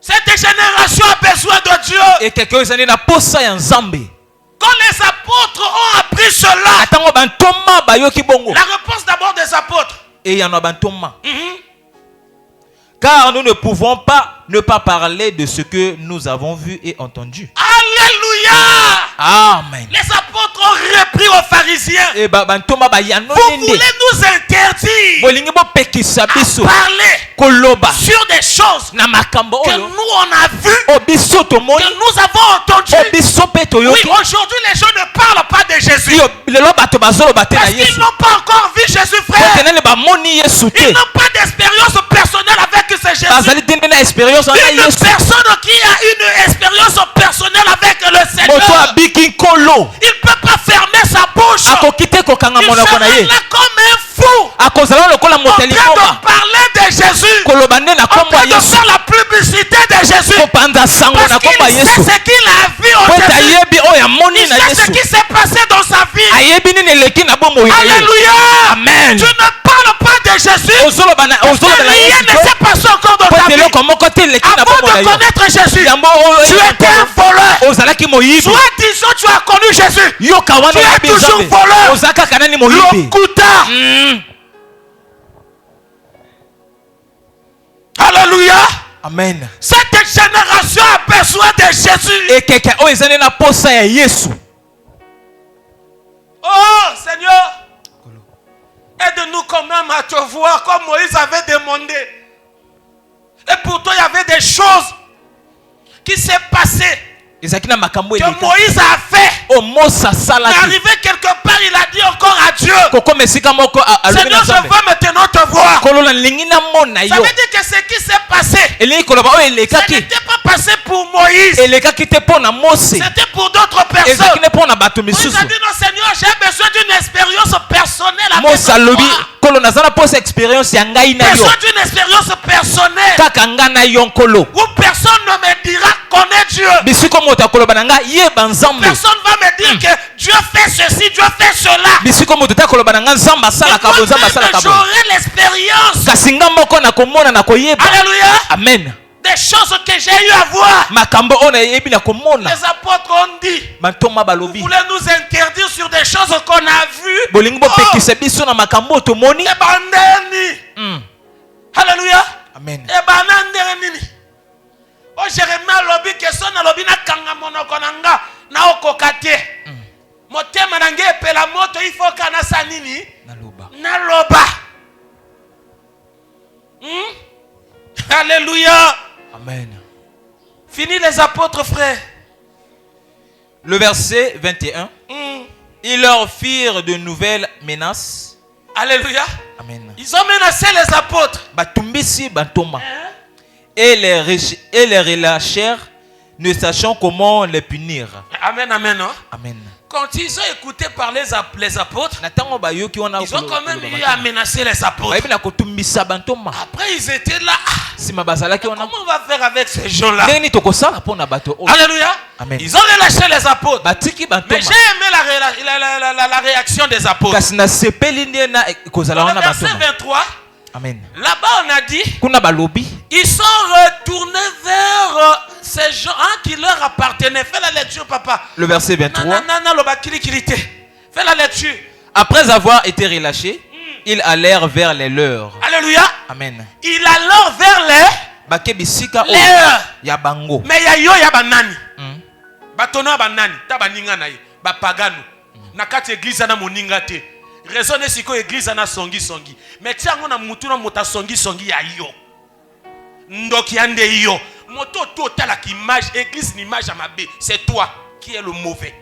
Cette génération a besoin de Dieu. Quand les apôtres ont appris cela, la réponse d'abord des apôtres. Car nous ne pouvons pas ne pas parler de ce que nous avons vu et entendu. Alléluia. Amen. Les apôtres ont repris aux pharisiens. Vous voulez nous interdire à parler sur des choses que nous on a vues, que nous avons entendues. Oui, aujourd'hui les gens ne parlent pas de Jésus parce qu'ils n'ont pas encore vu Jésus, frère. Ils n'ont pas d'expérience personnelle avec ce Jésus. Une personne qui a une expérience personnelle avec le Seigneur, il ne peut pas fermer sa bouche. Il sera là comme un fou en train de parler de Jésus, en train de faire la publicité de Jésus, parce qu'il sait ce qu'il a vu en Jésus. Il sait ce qui s'est passé dans sa vie. Alléluia. Amen. Tu ne parles pas de Jésus, rien ne s'est passé encore dans ta vie. Avant de connaître Jésus, tu étais un voleur. Soit disant tu as connu Jésus, tu es toujours voleur. Locuta. Alléluia. Amen. Cette génération a besoin de Jésus. Oh Seigneur, aide-nous quand même à te voir comme Moïse avait demandé. Et pourtant il y avait des choses qui s'est passées que Moïse a fait. Mais arrivé quelque part, il a dit encore à Dieu, Seigneur, je veux maintenant te voir. Ça veut dire que ce qui s'est passé, ça n'était pas passé pour Moïse, c'était pour d'autres personnes. Moïse a dit, non Seigneur, j'ai besoin d'une expérience personnelle avec toi. Besoin d'une expérience personnelle où personne ne me dira connaître Dieu. Personne va me dire que Dieu fait ceci, Dieu fait cela. Mais j'aurai l'expérience. Alléluia. Amen. Des choses que j'ai eu à voir. Les apôtres ont dit, vous voulez nous interdire sur des choses qu'on a vues. Alléluia. Amen. Oh Jérémie lobi question na lobi na kanga monoko nanga na okokate. Motema nange pela moto il faut kana sanini na loba. Alléluia. Amen. Fini les apôtres, frères. Le verset 21. Ils leur firent de nouvelles menaces. Alléluia. Amen. Ils ont menacé les apôtres. Et les relâchèrent ne sachant comment les punir. Amen, amen, non? Amen. Quand ils ont écouté par les apôtres, ils ont quand même eu à menacer les apôtres. Après, ils étaient là. Comment on va faire avec ces gens-là? Alléluia. Amen. Ils ont relâché les apôtres. Mais j'ai aimé la réaction des apôtres. Dans le verset 23, amen. Là-bas on a dit, ils sont retournés vers ces gens qui leur appartenaient. Fais la lecture, papa. Le verset 23. Fais la lecture. Après avoir été relâchés, ils allèrent vers les leurs. Alléluia. Amen. Ils allèrent vers les leurs. Mais il y a banani. Batona banani. Tabaninga na ye. Bapagano. Nakati église na moninga te. Raison est siko église na songi. Mais tiango na mutu na mota songi ya yo. Ndoki ande yo. Moto total la image église ni image à mabe. C'est toi qui est le mauvais.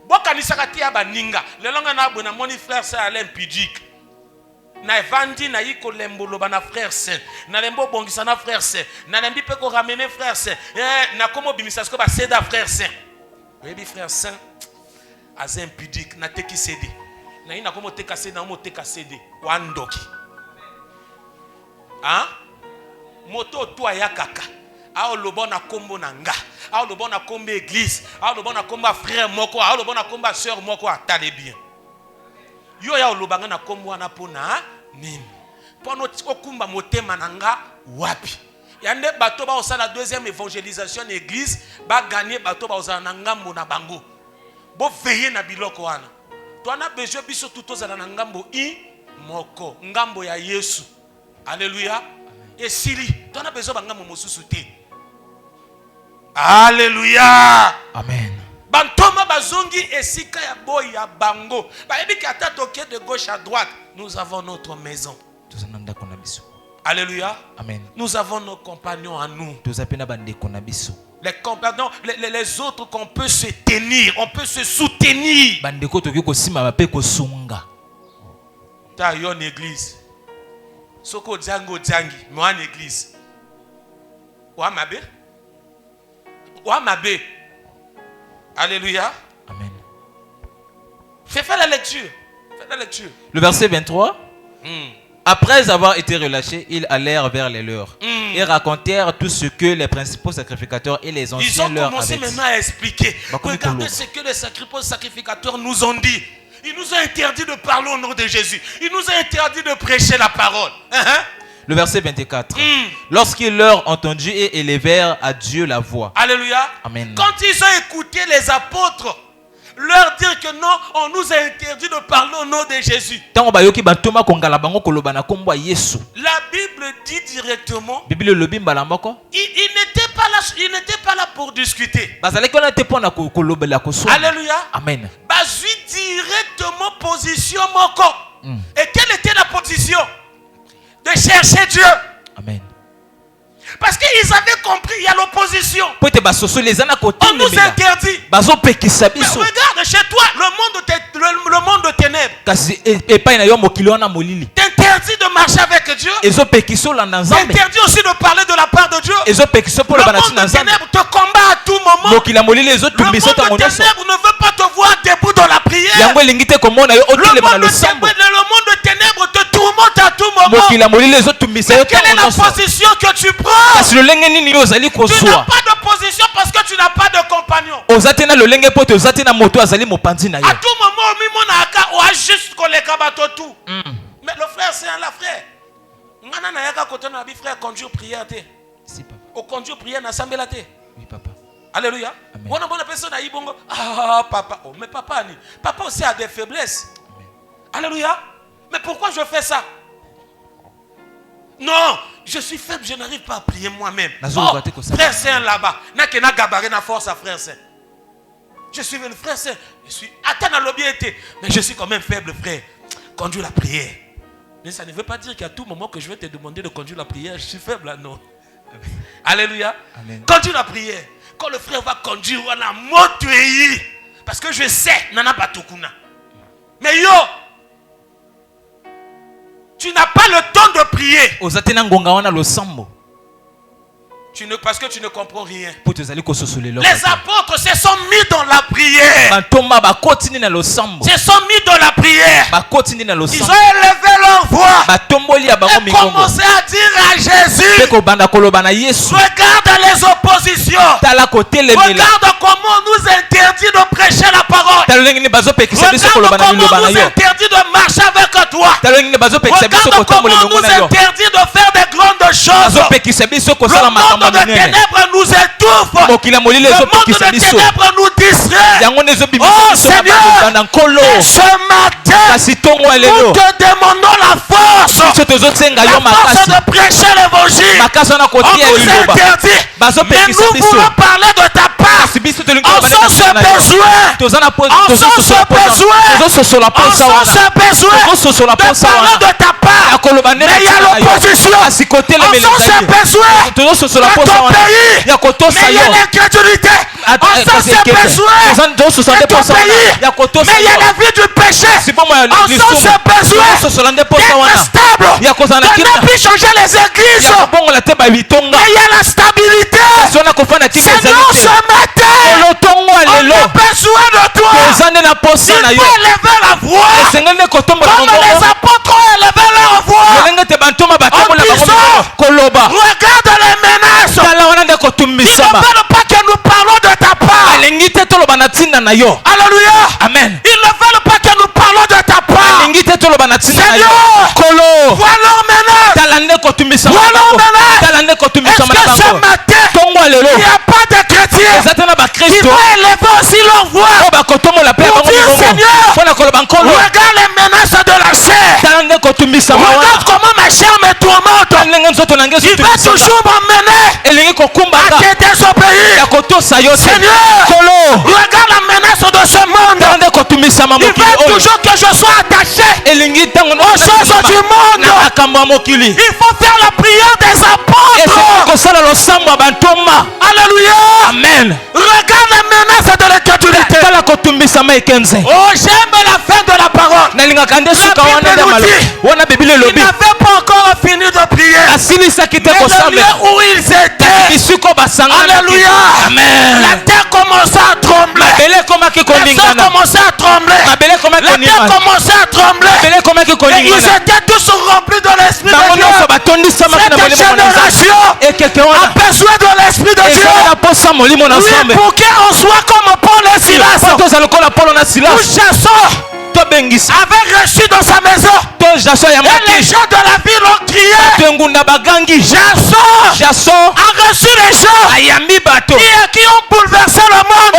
Boka ni sakati ya baninga. Le longa na abona moni frère c'est Alain Pudique. Na evandi na yiko lembolo bana frère saint. Na lembo bongisa na frère saint. Na lembi pe ko ramener frère saint. Na komo bimisa sko ba céda frère saint. Baby frère saint. Azen Pudique na teki cédé. Na ina komo teka cédé na mo teka cédé. Wandoki. Hein? Moto toi ya kaka. Ao lobo na kombo na nga. Ao lobo na kombo église. Ao lobo na kombo frère moko. Ao lobo na kombo sœur moko atale bien. Yo ya lobo na kombo na pona nini. Pono okumba motema na nga wapi. Yande bato ba osala deuxième évangélisation église ba gagner bato ba osala na ngambo na bango. Bo veiller na biloko wana. To na besoin biso tutozala na ngambo I moko, ngambo ya Yesu. Alléluia. Et sili, to na besoin ba ngambo mosusu te. Alléluia. Amen. Bantoma bazongi esika ya boy ya bango. Ba ebi ka tatoke de gauche à droite, nous avons notre maison. Alléluia. Amen. Nous avons nos compagnons à nous. Les compagnons, les autres qu'on peut se tenir, on peut se soutenir. Ta yon église. Soko django djangi, moi en église. Wa mabe? Wa mabe? Alléluia. Amen. Fais la lecture. Fais la lecture. Le verset 23. Après avoir été relâchés, ils allèrent vers les leurs et racontèrent tout ce que les principaux sacrificateurs et les anciens leur avaient dit. Ils ont commencé maintenant à expliquer. Regardez ce que les principaux sacrificateurs nous ont dit. Ils nous ont interdit de parler au nom de Jésus. Ils nous ont interdit de prêcher la parole. Le verset 24. Lorsqu'ils leur entendu et élevèrent à Dieu la voix. Alléluia. Amen. Quand ils ont écouté les apôtres leur dire que non, on nous a interdit de parler au nom de Jésus. La Bible dit directement, il n'était pas là pour discuter. Alléluia. Amen. Bazui directement position moko. Et quelle était la position? De chercher Dieu. Amen. Parce qu'ils avaient compris, il y a l'opposition. On nous interdit. Mais regarde chez toi, le monde de ténèbres. T'interdis de marcher avec Dieu. T'interdis aussi de parler de la part de Dieu. Le monde de ténèbres te combat à tout moment. Le monde de ténèbres ne veut pas te voir debout dans la prière. Le monde de ténèbres te tourmente à tout moment. Mais quelle est la position que tu prends? Tu n'as pas de position parce que tu n'as pas de compagnon. À tout moment, on a juste tout. Mais le frère, c'est un frère. Frère, conduire prière. Au conduire prière, n'a pas la. Oui, papa. Alléluia. Bonne personne a ibongo. Ah, papa. Oh, mais papa aussi a des faiblesses. Amen. Alléluia. Mais pourquoi je fais ça? Non, je suis faible, je n'arrive pas à prier moi-même. Oh, frère Saint là-bas, n'a gabaré na force à frère Saint. Je suis le frère Saint. Je suis atteint à l'obéité, mais je suis quand même faible, frère. Conduire la prière. Mais ça ne veut pas dire qu'à tout moment que je vais te demander de conduire la prière, je suis faible là, non. Amen. Alléluia. Amen. Conduire la prière. Quand le frère va conduire, on a motué. Parce que je sais, nana batukuna. Mais yo, tu n'as pas le temps de prier. Parce que tu ne comprends rien. Les apôtres se sont mis dans la prière. Se sont mis dans la prière. Ils ont élevé leur voix et commencé à dire à Jésus, regarde les oppositions. Regarde comment on nous interdit de prêcher la parole. Regarde comment on nous interdit de marcher avec toi. Regarde comment on nous interdit de faire des grandes choses. Le monde de ténèbres nous étouffe. Le monde de ténèbres nous distrait. Oh Seigneur, ce matin, nous te demandons la force de prêcher l'évangile. On nous interdit, mais nous voulons parler de ta part. On sent ce besoin. On sent ce besoin. On sent ce besoin de parler de ta part. Mais il y a l'opposition. On sent ce besoin de ton pays. Mais il y a l'incrédulité. On sent ce besoin de ton pays. Mais il y a la vie du péché. On sent ce besoin d'être stable. De ne plus changer les églises. Mais il y a la stabilité. Seigneur, ce matin, on a besoin de toi. Il faut élever la voix. Comme les apôtres ont élevé leur voix. En disant, regarde les menaces. Ils ne veulent pas que nous parlons de ta part. Alléluia. Amen. Ils ne veulent pas que nous parlons de ta part. Seigneur, vois leur menace. Vois leur menace. Est-ce que ce matin, il n'y a pas de chrétiens qui vont élever aussi leur voix pour dire, Seigneur, regarde les menaces de la chair. Regarde comment ma chair me tourmente. Il va toujours m'emmener à te désobéir. Seigneur, regarde la menace de ce monde. Il veut toujours que je sois attaché aux choses du monde. Il faut faire la prière des apôtres. Alléluia. Amen. Regarde les menaces de l'incrédulité. Oh, j'aime la fin de la parole. La Bible nous dit, ils n'avaient pas encore fini de prier. Mais le lieu où ils étaient, alléluia, amen, la terre commençait à trembler. Les eaux commençaient à trembler. La terre commençait à trembler. Et ils étaient tous remplis de l'Esprit de Dieu. Cette génération a besoin de l'Esprit de Dieu. Oui, pour qu'on soit comme Paul et Silas. Nous chassons avait reçu dans sa maison. Et les gens de la ville ont crié. Jason a reçu les gens qui ont bouleversé le monde.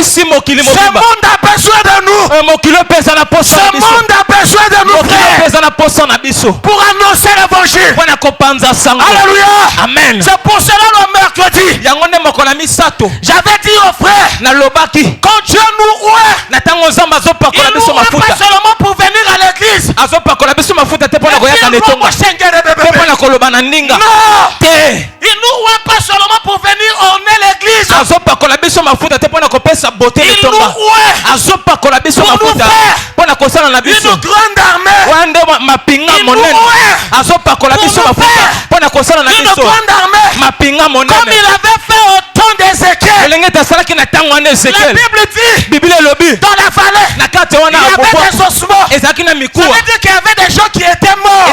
Ce monde a besoin de nous. Ce monde a besoin de nous, frères, pour annoncer l'évangile. Alléluia. Amen. C'est pour cela le mercredi, j'avais dit aux frères, quand Dieu nous ouait, il nous ouait pas seulement pour venir à l'église. Non. Il nous ouait pas seulement pour venir orner l'église. Il nous ouait pour nous faire une grande armée. Il nous ouait pour nous faire une grande armée. Comme il avait fait au temps d'Ézéchiel. La Bible dit, dans la vallée, il y avait des ossements. Ça veut dire qu'il y avait des gens qui étaient morts.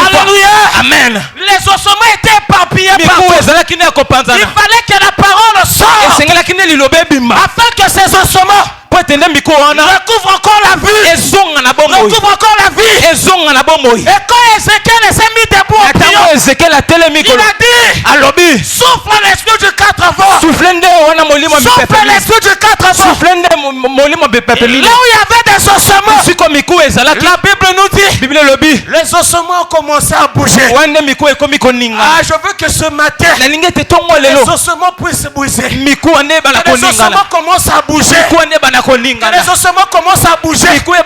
Alléluia. Amen. Les ossements étaient éparpillés partout. Il fallait que la parole sorte afin que ces ossements recouvre encore la vie. Recouvre encore la vie. Et quand Ézéchiel s'est mis debout en priant, il a dit, souffle l'esprit du 4 vents. Souffle l'esprit du 4 vents. Et là où il y avait des ossements, la Bible nous dit, les ossements ont commencé à bouger. Ah, je veux que ce matin, les ossements puissent bouger. Les ossements commencent à bouger. Les ossements commencent à bouger. Parce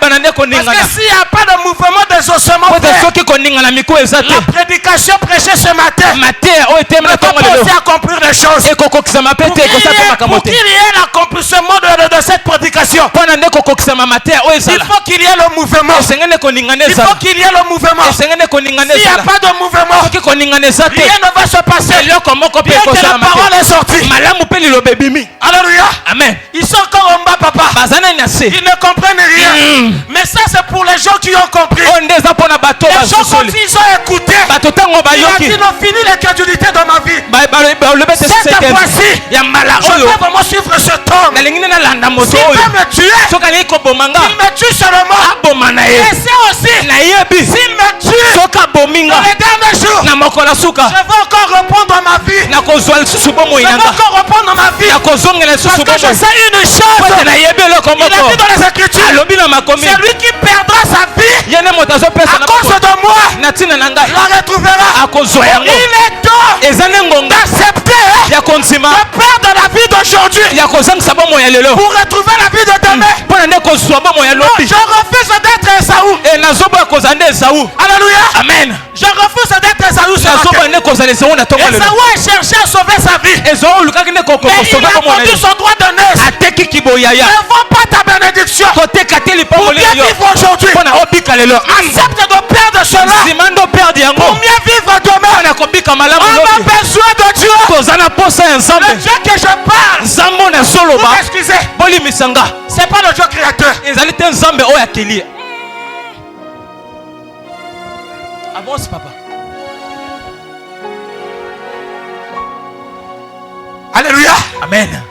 que s'il n'y a pas de mouvement des ossements, la prédication prêchée ce matin ne peut pas aussi accomplir des choses. Pour qu'il y ait l'accomplissement de cette prédication, il faut qu'il y ait le mouvement. Il faut qu'il y ait le mouvement. n'y a pas de mouvement, rien ne va se passer. Bien que la parole est sortie. Alléluia. Amen. Ils sont encore en bas, papa. Ils ne comprennent rien. Mais ça, c'est pour les gens qui ont compris. Les gens compris, ils ont écouté. Il a dit non, fini l'incrédulité dans ma vie. Cette fois-ci, je peux vraiment suivre cet homme. S'il peut me tuer, il me tue seulement. Et c'est aussi, s'il me tue dans les derniers jours, je vais encore répondre à ma vie. Je vais encore répondre à ma vie. Parce que je sais une chose. Il a dit dans les Écritures, celui qui perdra sa vie à cause de moi la retrouvera. Il est temps d'accepter de perdre la vie d'aujourd'hui pour retrouver la vie de demain. Non, je refuse d'être Esaü. Alléluia. Amen. Je refuse d'être Esaü. Esaü a cherché à sauver sa vie. Mais il a vendu son droit de naissance. Ne vends pas ta bénédiction pour bien vivre aujourd'hui. Accepte de perdre cela pour mieux vivre demain. On a besoin de Dieu. Le Dieu que je parle, vous m'excusez, c'est pas le Dieu créateur. Avance, papa. Alléluia. Amen.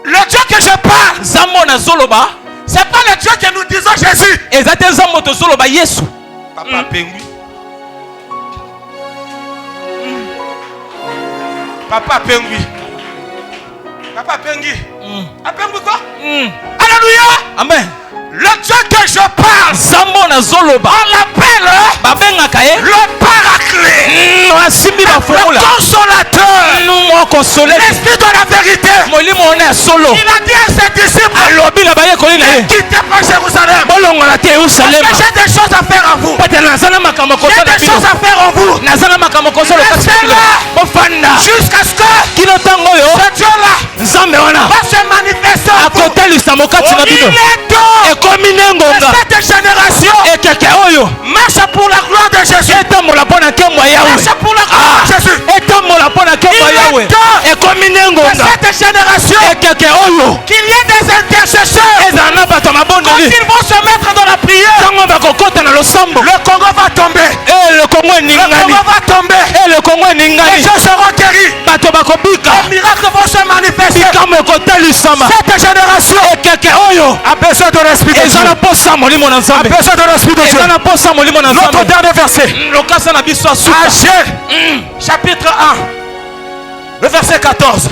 Le Dieu que je parle, c'est pas le Dieu que nous disons Jésus. Papa Pengui. Papa Pengui. Papa Pengui. Pengui quoi? Alléluia. Amen. Le Dieu que je parle, on l'appelle le Paraclet, le Consolateur, l'Esprit de la vérité. Il a dit à ses disciples, ne quittez pas Jérusalem, parce que j'ai des choses à faire en vous. J'ai des choses à faire en vous. Restez-là jusqu'à ce que ce Dieu-là va se manifester en vous. Il est temps cette génération marche pour la gloire de Jésus. Marche pour la gloire de Jésus. Il est temps cette génération qu'il y ait des intercesseurs. Quand ils vont se mettre dans la prière, le Congo va tomber. Le Congo va tomber. Les gens seront guéris. Les miracles vont se manifester. Cette génération a besoin de l'Esprit de Dieu. A besoin de l'Esprit de Dieu. Notre dernier verset. Agé, chapitre 1, le verset 14.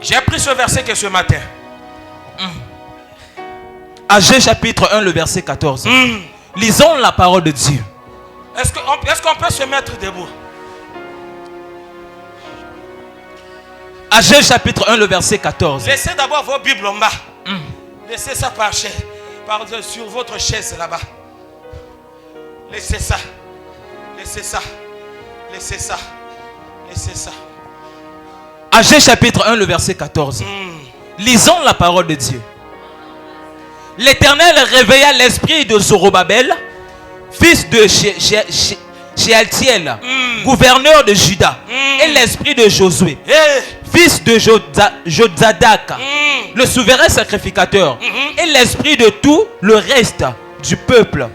J'ai pris ce verset que ce matin. Agé chapitre 1, le verset 14. Lisons la parole de Dieu. Est-ce qu'on peut se mettre debout? Agé chapitre 1, le verset 14. Laissez d'abord vos Bibles en bas. Laissez ça sur votre chaise là-bas. Laissez ça. Laissez ça. Laissez ça. Laissez ça. Agé chapitre 1, le verset 14. Lisons la parole de Dieu. L'Éternel réveilla l'esprit de Zorobabel, fils de Shealtiel, gouverneur de Juda, et l'esprit de Josué, fils de Jozadak, le souverain sacrificateur, et l'esprit de tout le reste du peuple.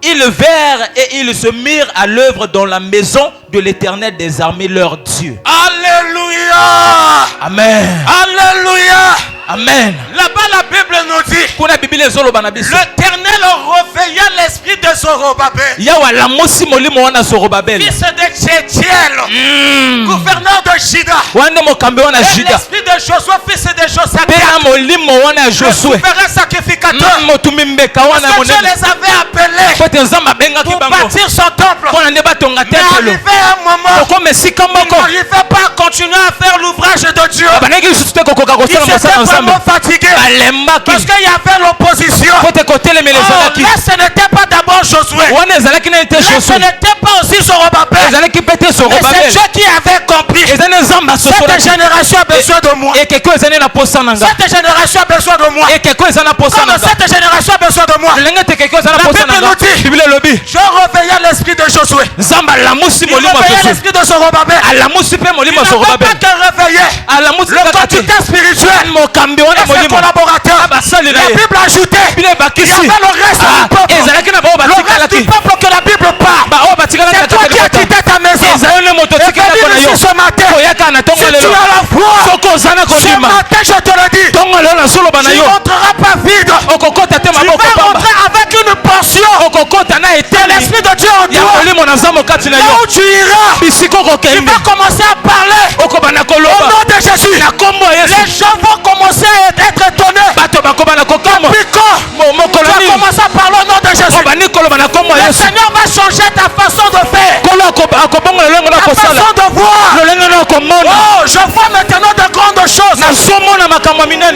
Ils levèrent et ils se mirent à l'œuvre dans la maison de l'Éternel des armées, leur Dieu. Alléluia. Amen. Alléluia. Amen. Là-bas, la Bible nous dit l'Éternel réveilla l'esprit de Zorobabel, fils de Shealtiel, gouverneur de Juda, et l'esprit de Josué, fils de Jozadak, le souverain sacrificateur. Parce que Dieu les avait appelés pour bâtir son temple. Mais arrivé un moment, ils n'arrivaient pas à continuer à faire l'ouvrage de Dieu. Ils étaient vraiment fatigués parce qu'il y avait l'opposition. Là, ce n'était pas d'abord Josué, Là, ce n'était pas aussi Zorobabel. Mais c'est Dieu qui avait compris. Cette génération a besoin de moi. Cette génération a besoin de moi. Comme cette génération a besoin de moi. La Bible nous dit, je réveillais l'esprit de Josué. Il réveillait l'esprit de Zorobabel. Il n'a pas que réveiller le quotidien spirituel et ses collaborateurs. La Bible a ajouté, il y avait le reste du peuple. Le reste du peuple que la Bible parle. C'est toi qui as quitté ta maison. Et venir ici ce matin. Si tu as la foi, ce matin je te le dis, tu ne rentreras pas vide. Tu vas rentrer avec une portion de l'Esprit de Dieu en toi. Là où tu iras, tu vas commencer à parler au nom de Jésus. Les gens vont commencer à être étonnés. Depuis quand tu vas commencer à parler au nom de Jésus. Le Seigneur va changer ta façon de faire, ta façon de voir. Oh, je vois maintenant de grandes choses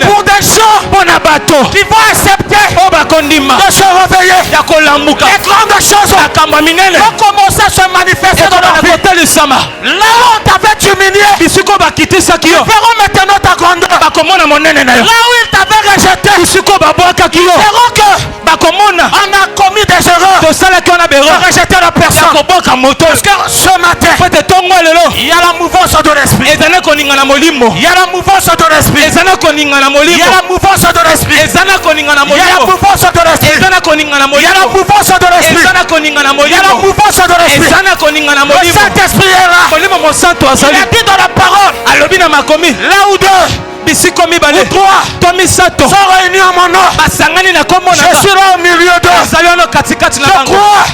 pour des gens qui vont accepter de se réveiller. Les grandes choses vont commencer à se manifester dans leur vie. Là où on t'avait humilié, ils verront maintenant ta grandeur. Là où ils t'avaient rejeté, ils verront que on a commis des erreurs de rejeter la personne. Parce que ce matin, il y a la mouvance de l'esprit. Il y a la mouvance de l'esprit. Il y a la mouvance de l'esprit. Il y a la mouvance de l'esprit. Il y a la mouvance de l'esprit. Il y a la mouvance de l'esprit. Le Saint-Esprit est là. Il a dit dans la parole, là où deux ou trois sont réunis en mon nom, je suis là au milieu d'eux. Je crois.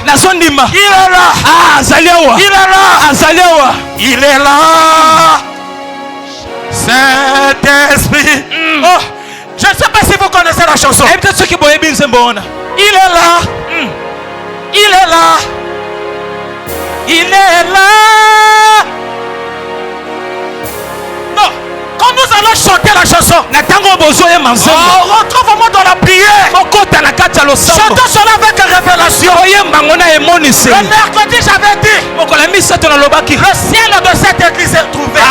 Il est là. Il est là. Il est là. Saint-Esprit. Oh, je ne sais pas si vous connaissez la chanson. Il est là. Il est là. Il est là. Non. Quand nous allons chanter la chanson, on rentre vraiment dans la prière. Chantons cela avec révélation. Le mercredi, j'avais dit, le ciel de cette église est trouvé.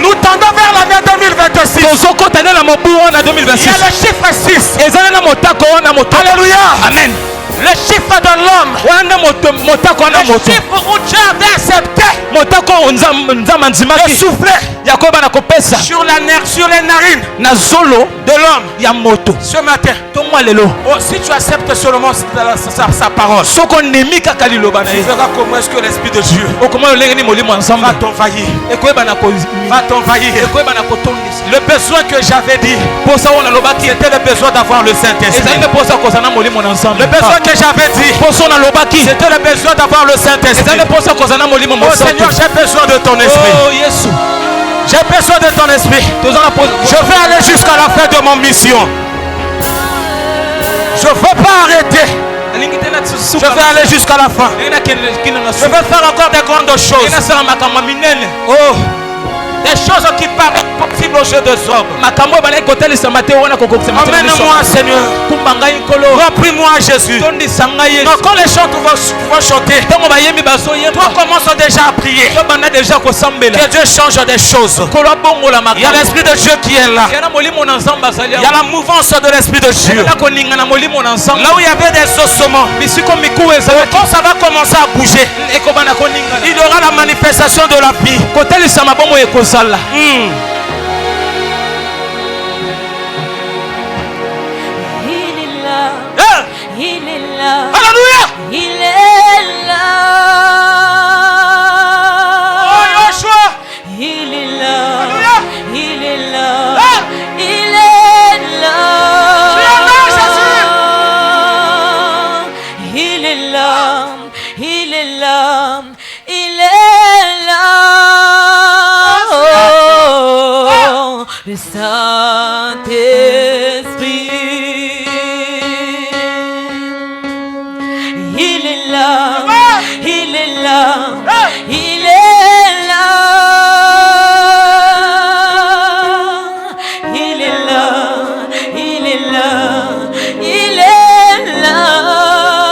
Nous tendons vers l'année 2026. Il y a le chiffre 6. Alléluia. Amen. Le chiffre de l'homme. Le chiffre où Dieu avait accepté de souffler sur les narines de l'homme. Ce matin, si tu acceptes seulement sa parole, tu verras comment est-ce que l'Esprit de Dieu va t'envahir. Va t'envahir. Le besoin que j'avais dit, c'était le besoin d'avoir le Saint-Esprit. Le besoin que j'avais dit, c'était le besoin d'avoir le Saint-Esprit. Oh Seigneur, j'ai besoin de ton esprit. J'ai besoin de ton esprit. Je vais aller jusqu'à la fin de mon mission. Je ne veux pas arrêter. Je vais aller jusqu'à la fin. Je vais faire encore des grandes choses. Oh, des choses qui paraissent possibles aux jeux de hommes. Emmène-moi, Seigneur. Remplis-moi, Jésus. Donc, quand les chants vont chanter, toi commence déjà à prier. Que Dieu change des choses. Il y a l'Esprit de Dieu qui est là. Il y a la mouvance de l'Esprit de Dieu. Là où il y avait des ossements, quand ça va commencer à bouger, il y aura la manifestation de la vie. Alléluia. Il est là. Oh Joshua. Il est là. Alléluia. Il est là. Ah. Il est là. Tu es là, Jésus. Il est là. Il est là. Il est là. Oh, le Saint-Esprit. Il est là. Il est là. Il est là. Il est là. Il est là. Il est là.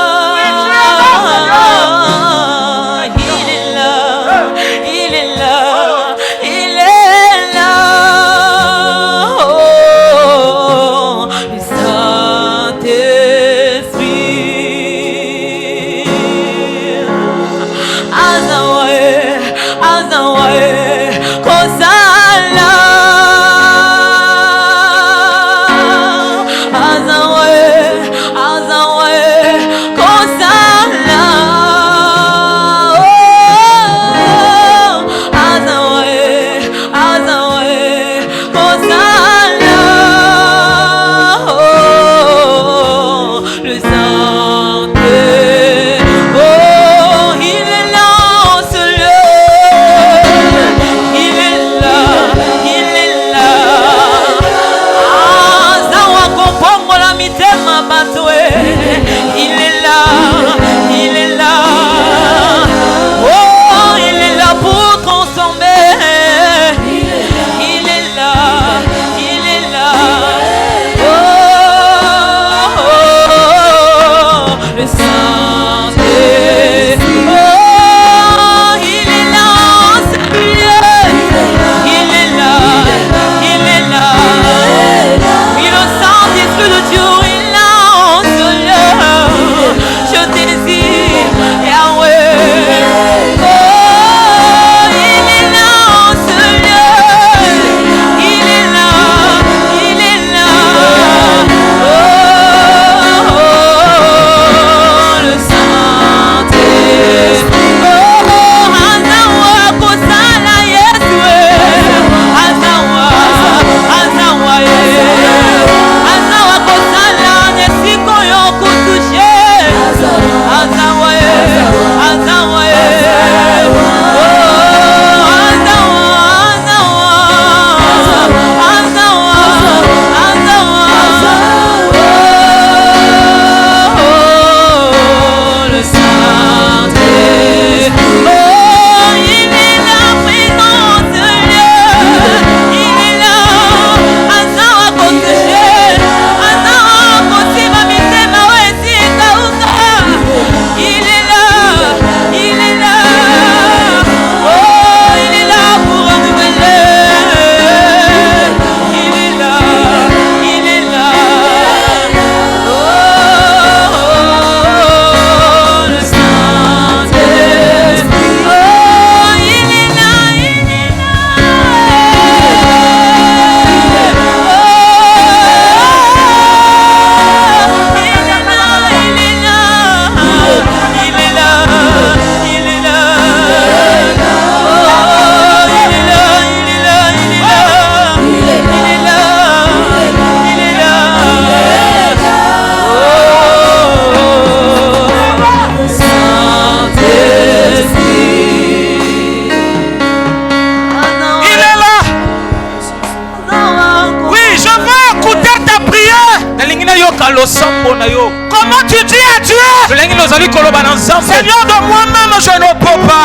Comment tu dis à Dieu, Seigneur, de moi-même je ne peux pas.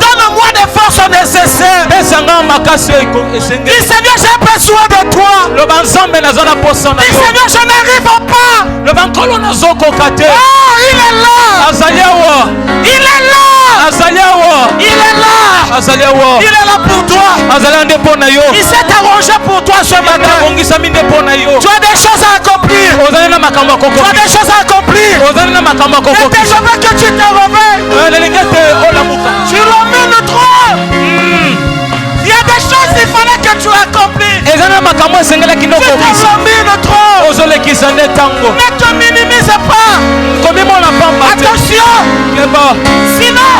Donne-moi des forces nécessaires. Dis Seigneur, j'ai besoin de toi. Dis Seigneur, je n'arrive pas. Oh, il est là. Il est là. Il est là. Il est là pour toi. Il s'est arrangé pour toi ce matin. Tu as des choses à accomplir. Tu as des choses à accomplir. Et je veux que tu te réveilles. Tu l'emmènes trop. Il y a des choses qu'il fallait que tu accomplisses. Tu te l'emmènes trop. Ne te minimise pas. Attention. Sinon,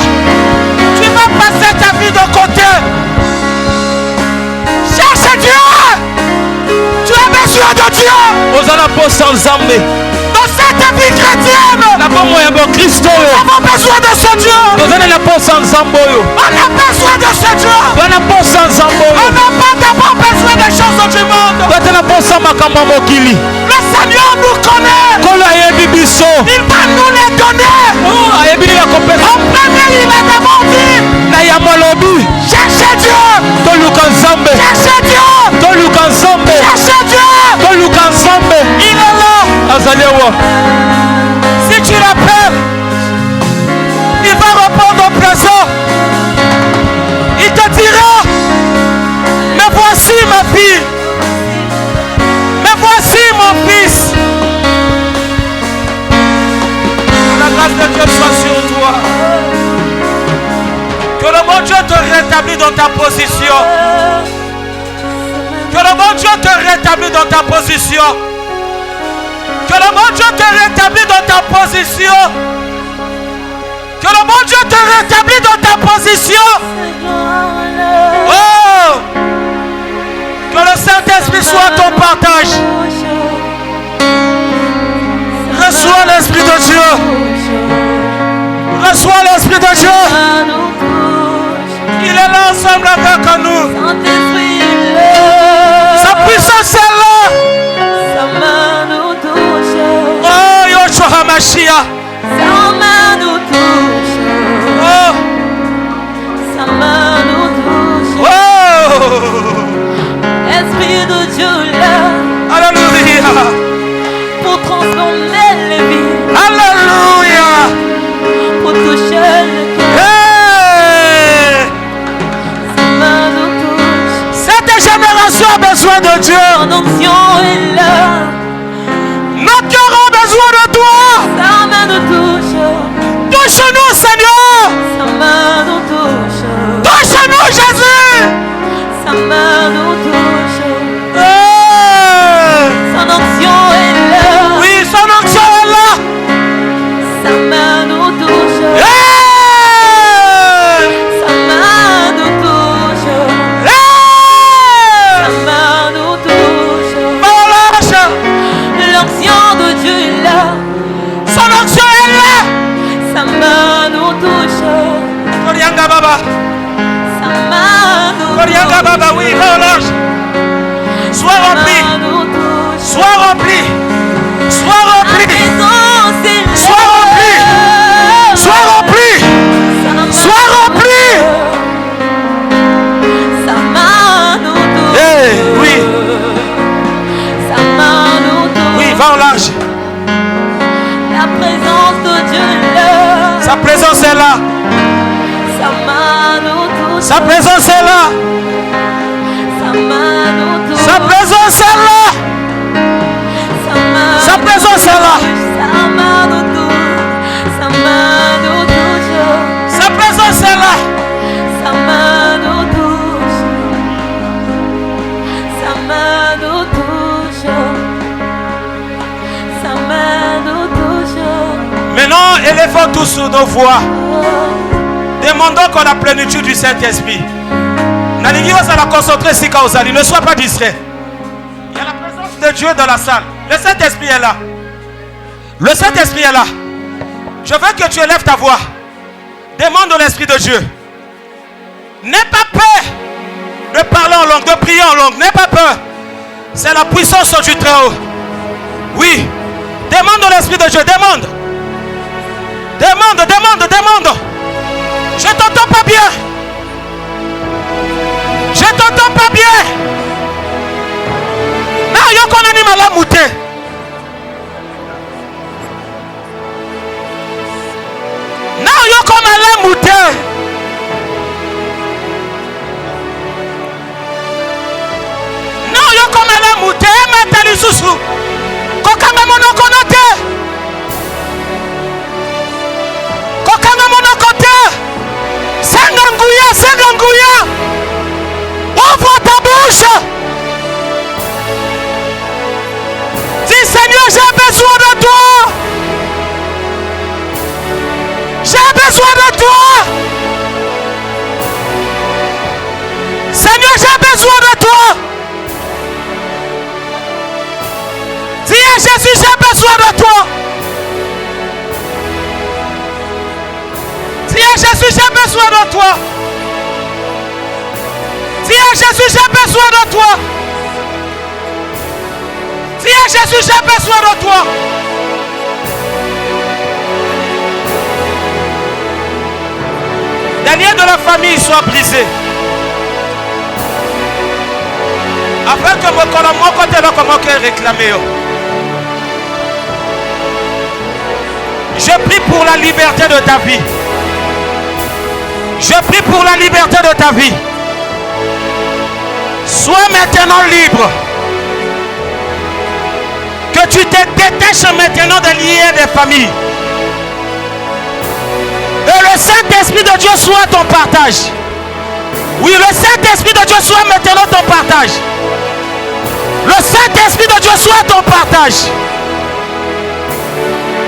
tu vas passer ta vie de côté. Cherche Dieu. Tu as besoin de Dieu. Dans cette vie chrétienne, nous avons besoin de ce Dieu. On a besoin de ce Dieu. On n'a pas d'abord besoin des choses du monde. Le Seigneur nous connaît. Il va nous les donner. En premier, il a demandé. Cherchez Dieu. Cherchez Dieu. Cherchez Dieu. Il est là. Si tu l'appelles, il va répondre au présent. Il te dira, mais voici ma fille. Mais voici mon fils. Que la grâce de Dieu soit sur toi. Que le bon Dieu te rétablisse dans ta position. Que le bon Dieu te rétablisse dans ta position. Que le bon Dieu te rétablisse dans ta position. Que le bon Dieu te rétablisse dans ta position. Oh! Que le Saint-Esprit soit ton partage. Reçois l'Esprit de Dieu. Reçois l'Esprit de Dieu. Il est là ensemble avec nous. Sa puissance est là. Oh, Yoshua HaMashiach. Oh. Esprit de Dieu là. Alléluia. Pour transformer les vies. Alléluia. Pour toucher le cœur. Hey. Sa main nous touche. Cette génération a besoin de Dieu. Son onction est là. Notre cœur a besoin de toi. Sa main nous touche. Touche-nous, Seigneur. Sa main nous touche. Touche-nous, Jésus. Sa main nous touche. Hey. Son onction est là. Oui, son onction est là. Sa main nous touche. Hey. Sa main nous touche. Hey. Sa main nous touche. Relâche. L'onction de Dieu est là. Son onction est là. Sa main nous touche. Korianga Baba. Sa main nous Korianga Baba, oui, relâche. Sois rempli. Sois rempli. Sois rempli. Sois rempli. Sois rempli. Sois rempli. Sa main nous touche. Hey, oui. Sa main nous touche. Oui, va en large. La présence de Dieu est là. Sa présence est là. Sa main nous touche. Sa présence est là. Sa main nous touche. Sa présence est là. Sa présence est là. Sa main nous touche. Sa main nous touche. Sa présence est là. Sa main nous touche. Sa main nous touche. Sa main nous touche. Maintenant, élevons tous nos voix. Demandons qu'on la plénitude du Saint-Esprit. Ne sois pas distrait. Il y a la présence de Dieu dans la salle. Le Saint-Esprit est là. Le Saint-Esprit est là. Je veux que tu élèves ta voix. Demande l'Esprit de Dieu. N'aie pas peur de parler en langue, de prier en langue. N'aie pas peur. C'est la puissance du Très-Haut. Oui. Demande l'Esprit de Dieu. Demande. Demande, demande, demande. Je t'entends pas bien. Je t'entends pas bien. Na yo kona ni malamu te. Na yo kona malamu te. Na yo kona malamu te matali susu. Kokanga monoko na te. Kokanga monoko te. Senganguya, senganguya. Ouvre ta bouche. Dis Seigneur, j'ai besoin de toi. J'ai besoin de toi. Seigneur, j'ai besoin de toi. Dis à Jésus, j'ai besoin de toi. Dis à Jésus, j'ai besoin de toi. Dis à Jésus, j'ai besoin de toi. Dis à Jésus, j'ai besoin de toi. Les liens de la famille soient brisés. Après que mon côté va commencer à réclamer. Je prie pour la liberté de ta vie. Je prie pour la liberté de ta vie. Sois maintenant libre. Que tu te détaches maintenant des liens des familles. Et le Saint-Esprit de Dieu soit ton partage. Oui, le Saint-Esprit de Dieu soit maintenant ton partage. Le Saint-Esprit de Dieu soit ton partage.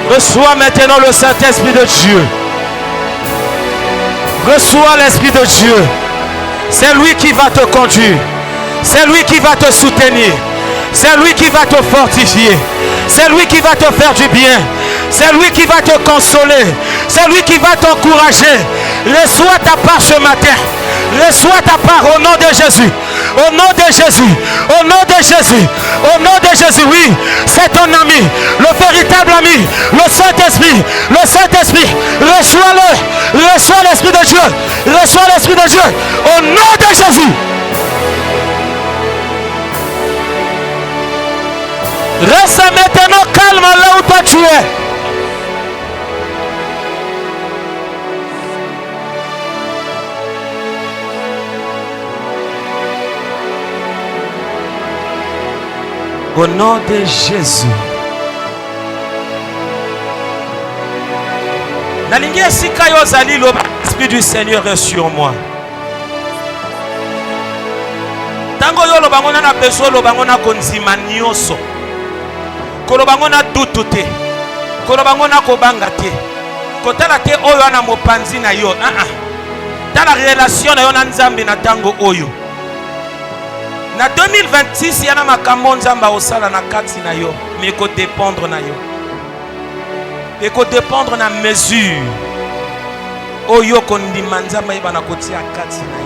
Reçois maintenant le Saint-Esprit de Dieu. Reçois l'Esprit de Dieu. C'est lui qui va te conduire. C'est lui qui va te soutenir. C'est lui qui va te fortifier. C'est lui qui va te faire du bien. C'est lui qui va te consoler. C'est lui qui va t'encourager. Reçois ta part ce matin. Reçois ta part au nom de Jésus. Au nom de Jésus. Au nom de Jésus. Au nom de Jésus. Oui, c'est ton ami. Le véritable ami. Le Saint-Esprit. Le Saint-Esprit. Reçois-le. Reçois l'Esprit de Dieu. Reçois l'Esprit de Dieu. Au nom de Jésus. Reste maintenant calme là où toi tu es. Au nom de Jésus. Nalingi esika yo zali lo Esprit du Seigneur est sur moi. Tango yo lo bangona na besoin lo bangona konzima nyoso. Kolobango na dutu te. Kolobango na kobanga te. Kotala te oyo na mopanzi na yo. Tala relation na yo na Nzambe na tango oyo. Na 2026 yana makambo Nzamba osala na kati na yo. Mais ko dépendre na yo. Et ko dépendre na mesure. Oyo kondima Nzamba yeba na kotia kati na yo.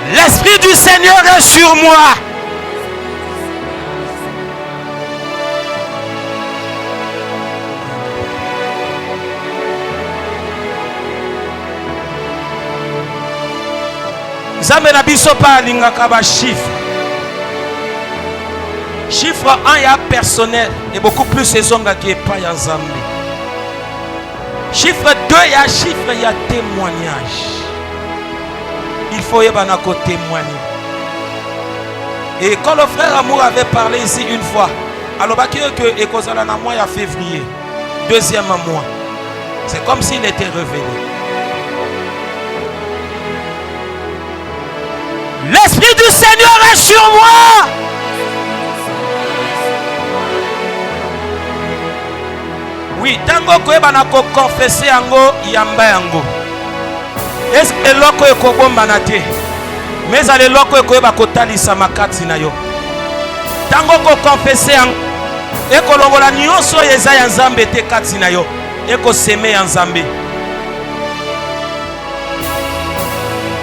L'Esprit du Seigneur est sur moi. Nzambe na biso pa alingaka ba chiffre. Chiffre 1 ya personnel et beaucoup plus ezonga qui est pas ya Nzambe. Chiffre 2 ya chiffre ya témoignage. Il faut y témoigner. Et quand le frère Amour avait parlé ici une fois, alors que Ekozala na mois en février, deuxième mois, c'est comme s'il était revenu. L'Esprit du Seigneur est sur moi. Oui, tango koeba na ko confesser yango yamba yango. Est-ce que loko ekobomba na te? Mais ale loko ekoyeba kotalisa makati na yo. Tango ko confesser yango ekolongola nyonso eza ya Nzambe te kati na yo. Eko seme ya Nzambe.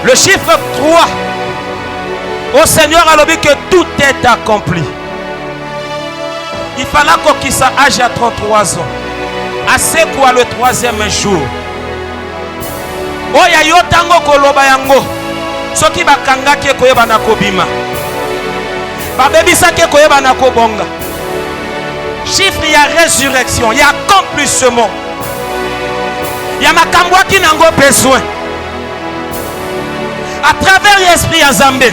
Le chiffre 3 Au Seigneur a dit que tout est accompli. Il fallait qu'il s'à âge à 33 ans. Assez quoi le 3e jour. Oya yo tango koloba yango. Soki bakanga ke koyeba na kobima. Babebisa ke koyeba na kobonga. Chiffre, il y a résurrection, il y a accomplissement. Il y a makambo qui n'a pas besoin. À travers l'esprit à Zambé.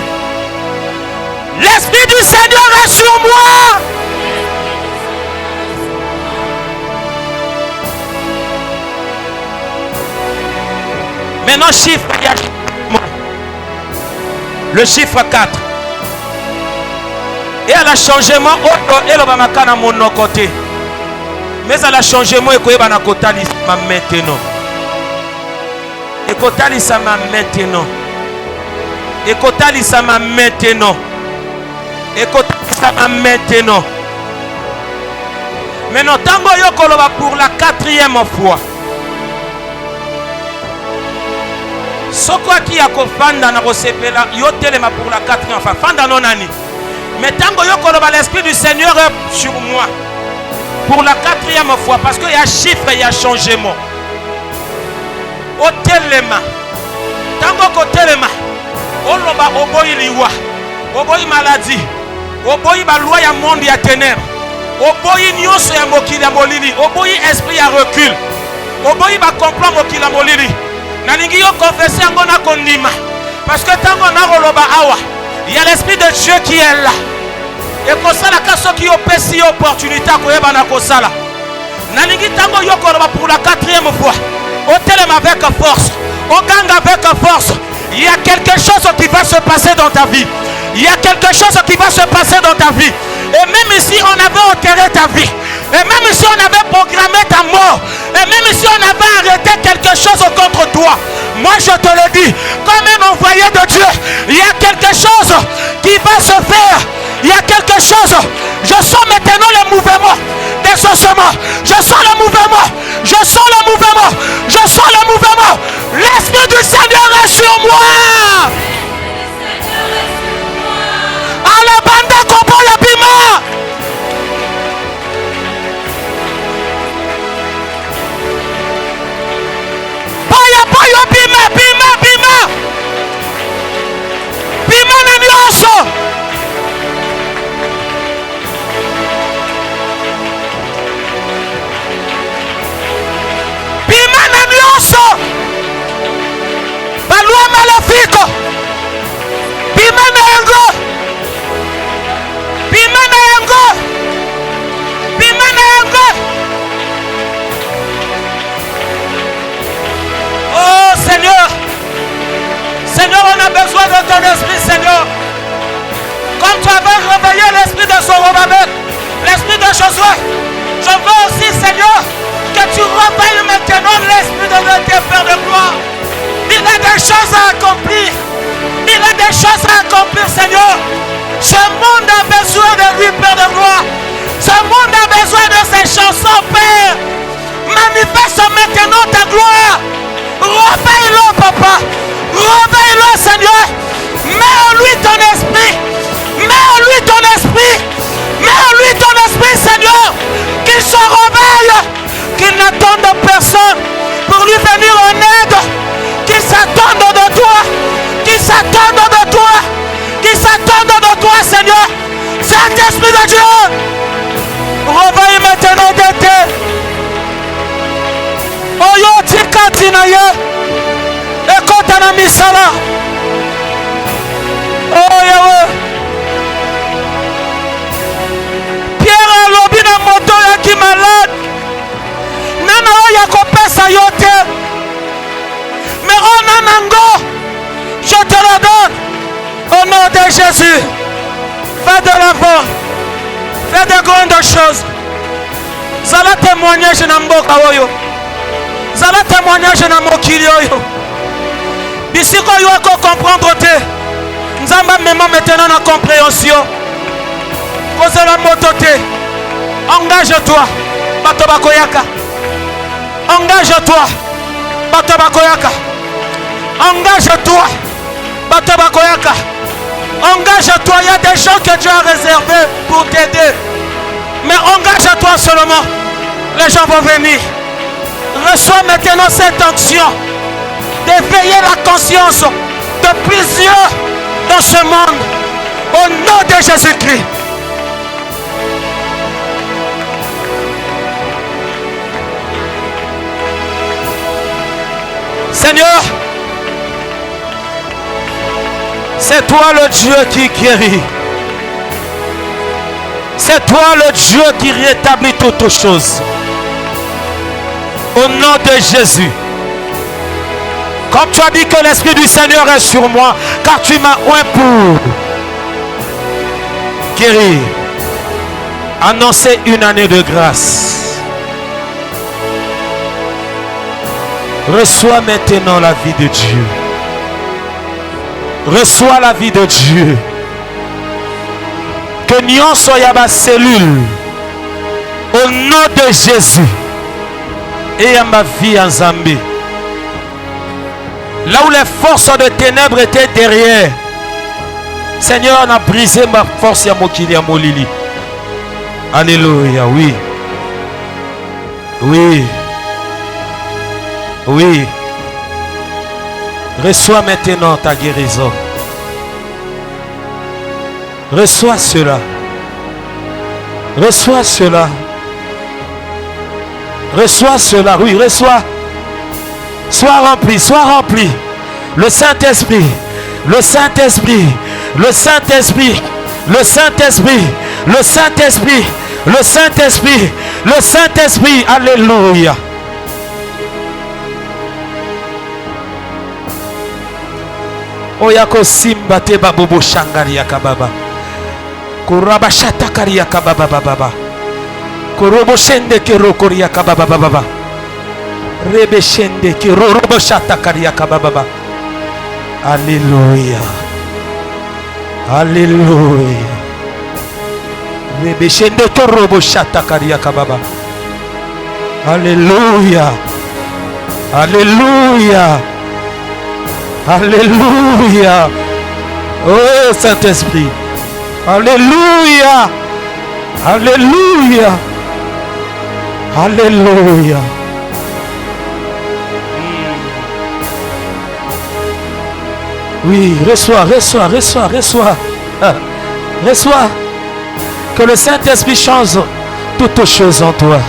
L'esprit du Seigneur est sur moi. Maintenant, chiffre, il y a le chiffre 4. Et elle a changement elle va makana mon côté. Mais elle a changement et quoi va na kotali ma maintenant. Et kotali ça ma maintenant. Et kotali ça ma maintenant. Et kotali ça ma maintenant. Maintenant tango yo koloba pour la 4e fois. Soko qui a kofanda na kosepela yo telema pour la 4e fois. Fanda non nani. Mais tant que l'Esprit du Seigneur est sur moi pour la 4e fois, parce qu'il y a chiffre, il y a changement. Au téléma, tant que téléma, on va au boy liwa, au boy maladie, au boy baloi ya monde ya ténèbres, au boy nyonso ya mokili ya molili, au boy esprit ya recul, au boy ba comprendre mokili ya molili. Nalingi yo confesser ngona kondima, parce que tant qu'on a roloba awa. Il y a l'Esprit de Dieu qui est là. Et comme ça, la cause qui opère une opportunité à koyeba na kosala. Nalingi tango yokoloba pour la 4e fois. Au télém avec force. Au gang avec force. Il y a quelque chose qui va se passer dans ta vie. Il y a quelque chose qui va se passer dans ta vie. Et même si on avait enterré ta vie. Et même si on avait programmé ta mort. Et même si on avait arrêté quelque chose contre toi. Moi je te le dis. Comme un envoyé de Dieu. Il y a quelque chose qui va se faire. Il y a quelque chose. Je sens maintenant le mouvement des ossements. Je sens le mouvement. Je sens le mouvement. Je sens le mouvement. L'Esprit du Seigneur est sur moi. Alabanda kobo ya bima. Paya paya bima bima bima. Bima na nyonso. Bima na nyonso. Balua malafiko. Bima na yango. Bima na yango. Bima na yango. Oh Seigneur. Seigneur, on a besoin de ton esprit, Seigneur. Comme tu avais réveillé l'esprit de Zorobabel, l'esprit de Josué, je veux aussi, Seigneur, que tu réveilles maintenant l'esprit de notre Père de gloire. Il a des choses à accomplir. Il a des choses à accomplir, Seigneur. Ce monde a besoin de lui, Père de gloire. Ce monde a besoin de ses chansons, Père. Manifeste maintenant ta gloire. Réveille-le, Papa. Réveille-le, Seigneur. Mets en lui ton esprit. Mets en lui ton esprit. Mets en lui ton esprit, Seigneur. Qu'il se réveille. Qu'il n'attende personne pour lui venir en aide. Qu'il s'attende de toi. Qu'il s'attende de toi. Qu'il s'attende de toi, Seigneur. Saint-Esprit de Dieu. Réveille maintenant d'été. Oyo tikati na ye. Ekota na misala. Oh Yahweh. Pierre alobi na moto ya ki malade. Nana oya kopesa yo te. Mais on nanango. Je te le donne. Au nom de Jésus. Fais de l'avant. Fais de grandes choses. Zala témoignage na mboka oyo. Zala témoignage na mokili oyo. Bisiko yo ko comprendre te. Nzamba mema maintenant na compréhension. Cause la moto te. Engage-toi. Bato bakoyaka. Engage-toi. Bato bakoyaka. Engage-toi. Bato bakoyaka. Engage des gens que Dieu a réservés pour t'aider. Mais engage à toi seulement. Les gens vont venir. Reçois maintenant cette onction d'éveiller la conscience de plusieurs dans ce monde. Au nom de Jésus-Christ. Seigneur, c'est toi le Dieu qui guérit. C'est toi le Dieu qui rétablit toutes choses. Au nom de Jésus. Comme tu as dit que l'Esprit du Seigneur est sur moi, car tu m'as oint pour guérir. Annoncer une année de grâce. Reçois maintenant la vie de Dieu. Reçois la vie de Dieu. Que nous soyons ma cellule. Au nom de Jésus. Et à ma vie en Zambie. Là où les forces de ténèbres étaient derrière. Seigneur, on a brisé ma force à Mokili, à Molili. Alléluia, oui. Oui. Oui. Reçois maintenant ta guérison. Reçois cela. Reçois cela. Reçois cela. Oui, reçois. Sois rempli, sois rempli. Le Saint-Esprit. Le Saint-Esprit. Le Saint-Esprit. Le Saint-Esprit. Le Saint-Esprit. Le Saint-Esprit. Le Saint-Esprit. Alléluia. Oyako simba te babobo shangari yakababa. Kuraba shatakari yakababa baba. Kurobo shende kero kori yakababa baba. Rebe shende kero robo shatakari yakababa baba. Alléluia. Alléluia. Rebe shende kero robo shatakari yakababa. Alléluia. Alléluia. Alléluia. Oh Saint-Esprit. Alléluia. Alléluia. Alléluia. Oui, reçois, reçois, reçois, reçois. Reçois. Que le Saint-Esprit change toutes choses en toi.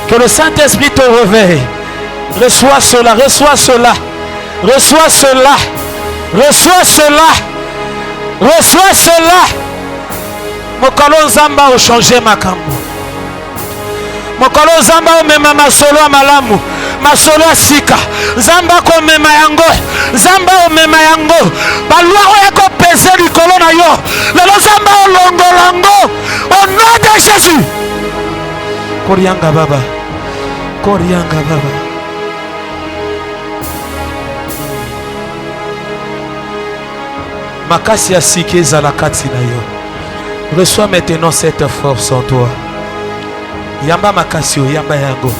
Que le Saint-Esprit te réveille. Reçois cela, reçois cela. Reçois cela. Reçois cela. Reçois cela. Mokalo Zamba a changé ma kambo. Mokalo Zamba o mema masolo malamu. Masolo sika. Zamba ko mema yango. Zamba o mema yango. Balwa o ko peser du colonna yo. Le Zamba o longo longo. Au nom de Jésus. Korianga baba. Korianga baba. Makasi ya sike za la kati na yo. Reçois maintenant cette force en toi. Yamba makasio, yamba yango.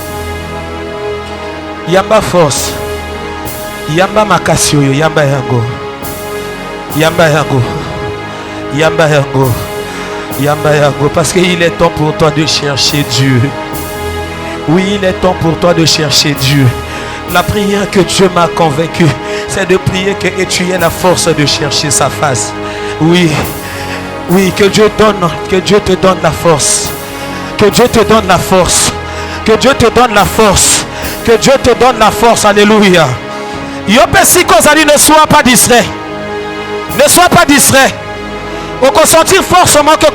Yamba force. Yamba makasio, yamba yango. Yamba yango. Yamba yango. Yamba yango. Parce qu'il est temps pour toi de chercher Dieu. Oui, il est temps pour toi de chercher Dieu. La prière que Dieu m'a convaincu, c'est de prier que tu aies la force de chercher sa face. Oui. Oui, que Dieu te donne la force. Que Dieu te donne la force. Que Dieu te donne la force. Que Dieu te donne la force. Alléluia. Ne sois pas distrait. Ne sois pas distrait. Au consentir forcément que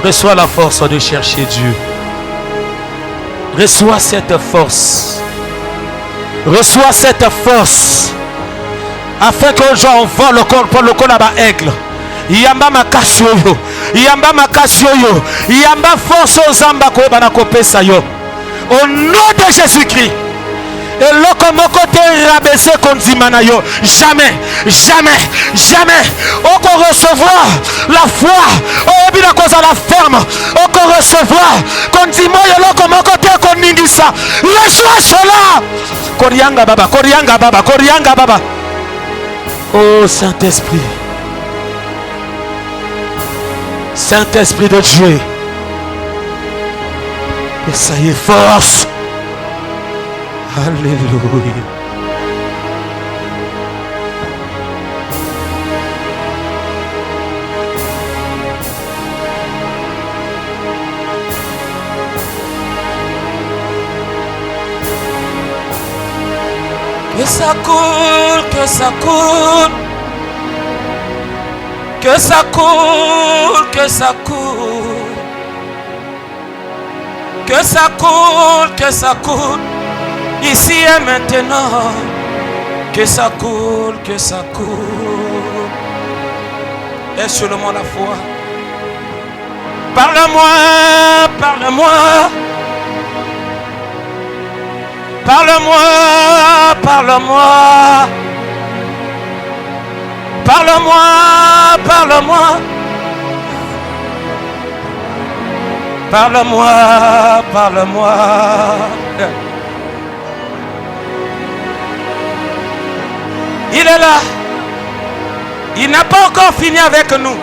reçois la force de chercher Dieu. Reçois cette force. Reçois cette force. Afin que les gens voient le corps pour le corps là-bas aigle. Yamba makasio yo. Yamba makasio yo. Yamba force aux zamba ko bana kopesa yo. Au nom de Jésus-Christ. Et l'autre côté rabaissé konzimana yo. Jamais, jamais, jamais. On peut recevoir la foi. On peut cause à la ferme. On peut recevoir konzimo yo l'autre côté koningisa. Reçois cela. Korianga baba, korianga baba, korianga baba. Oh Saint-Esprit. Saint-Esprit de Dieu. Et ça y est, force. Alléluia. Que ça coule, que ça coule. Que ça coule, que ça coule. Que ça coule, que ça coule. Ici et maintenant. Que ça coule, que ça coule. Et seulement la foi. Parle-moi, parle-moi. Parle-moi, parle-moi. Parle-moi, parle-moi. Parle-moi, parle-moi. Il est là. Il n'a pas encore fini avec nous.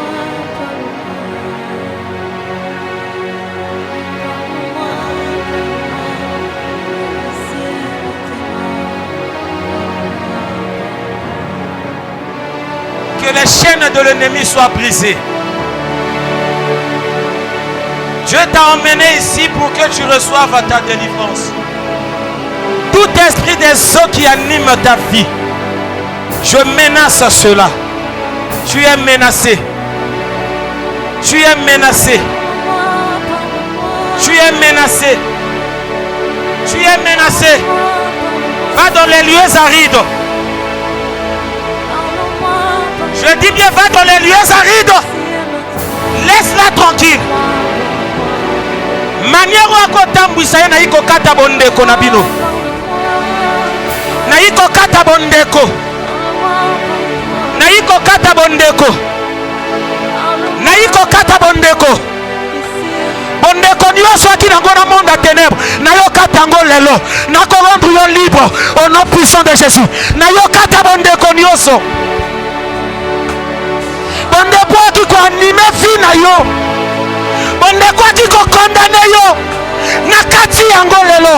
Que les chaînes de l'ennemi soient brisées. Dieu t'a emmené ici pour que tu reçoives ta délivrance. Tout esprit des eaux qui anime ta vie, je menace cela. Tu es menacé. Tu es menacé. Tu es menacé. Tu es menacé. Va dans les lieux arides. Je dis bien, va dans les lieux arides. Laisse-la tranquille. Manière à kotambwisa na iko kata bondeko na bino. Na iko kata bondeko. Na iko kata bondeko. Na iko kata bondeko. Bondeko nyonso aki nango na monde à ténèbres. Na yo kata ngo lelo. Na ko rendre yo libre au nom puissant de Jésus. Na yo kata bondeko nyonso. Bondeko aki ko animer vie na yo. Bondeko aki ko condamner yo. Na kati yango lelo.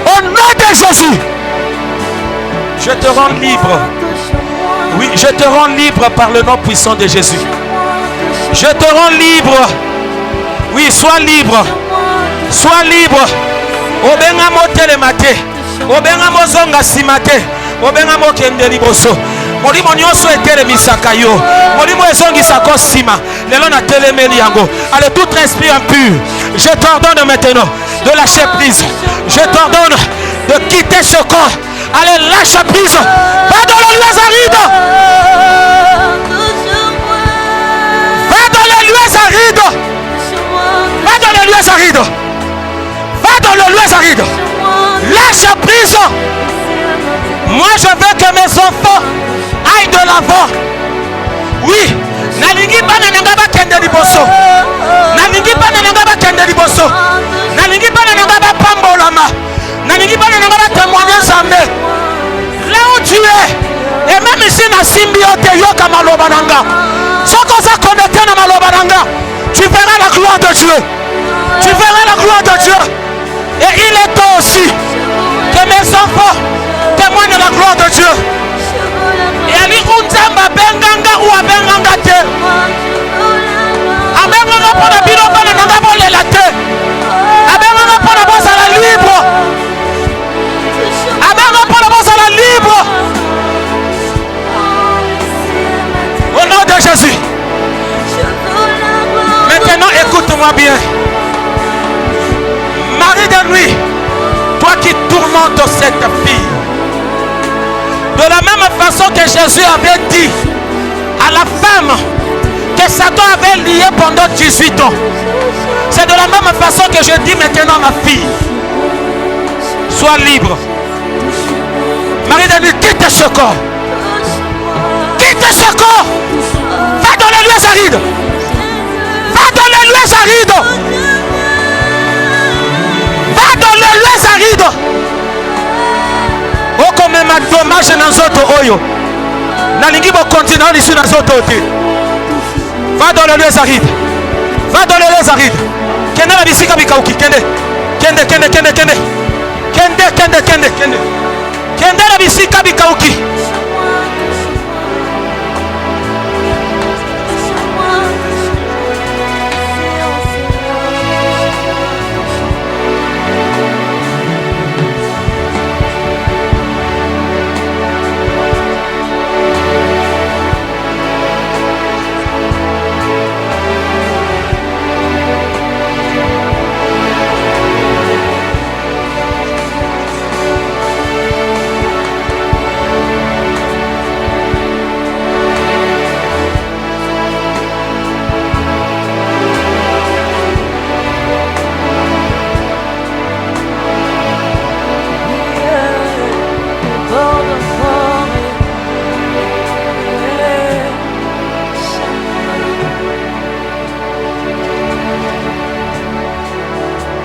Au nom de Jésus. Je te rends libre. Oui, je te rends libre par le nom puissant de Jésus. Je te rends libre. Oui, sois libre. Sois libre. Obenga mo telemate. Obenga mo zonga simate. Obenga mo kende liboso. Molimo nyonso etelemisaka yo. Molimo ezongisaka sima. Lelo na telemeli yango. Allez, tout esprit impur, je t'ordonne maintenant de lâcher prise. Je t'ordonne de quitter ce corps. Allez, lâche prise. Va dans les lieux arides. Va dans les lieux arides. Va dans les lieux arides. Va dans les lieux arides. Lâche prise. Moi, je veux que mes enfants aillent de l'avant. Oui. Nalingi bana nanga ba kende liboso. Nalingi bana nanga ba kende liboso. Nalingi bana nanga ba pambolama. Nalingi bana nanga ba témoigner jamais. Là où tu es, et même ici na symbiote yoka maloba nanga. Soko za connecté na maloba nanga. Tu verras la gloire de Dieu. Tu verras la gloire de Dieu. Et il est temps aussi que mes enfants témoignent la gloire de Dieu. Et ali unzamba benganga ou abenganga te. Abenganga pona bino pona nanga bolela te. Abenganga pona bosa la libre. Abenganga pona bosa la libre. Au nom de Jésus. Maintenant écoute-moi bien. Mari de nuit, toi qui tourmentes cette fille. De la même façon que Jésus avait dit à la femme que Satan avait lié pendant 18 ans. C'est de la même façon que je dis maintenant à ma fille. Sois libre. Marie de nuit, quitte ce corps. Quitte ce corps. Va dans les lieux arides. Va dans les lieux arides. Va dans les lieux arides. Okomema dommage na nzoto oyo. Nalingi bo continent ici dans ce côté. Va dans les lieux arides. Va dans les lieux arides. Kende la bisika bikauki. Kende. Kende, kende, kende, kende. Kende, kende, kende, kende. Kende la bisika bikauki.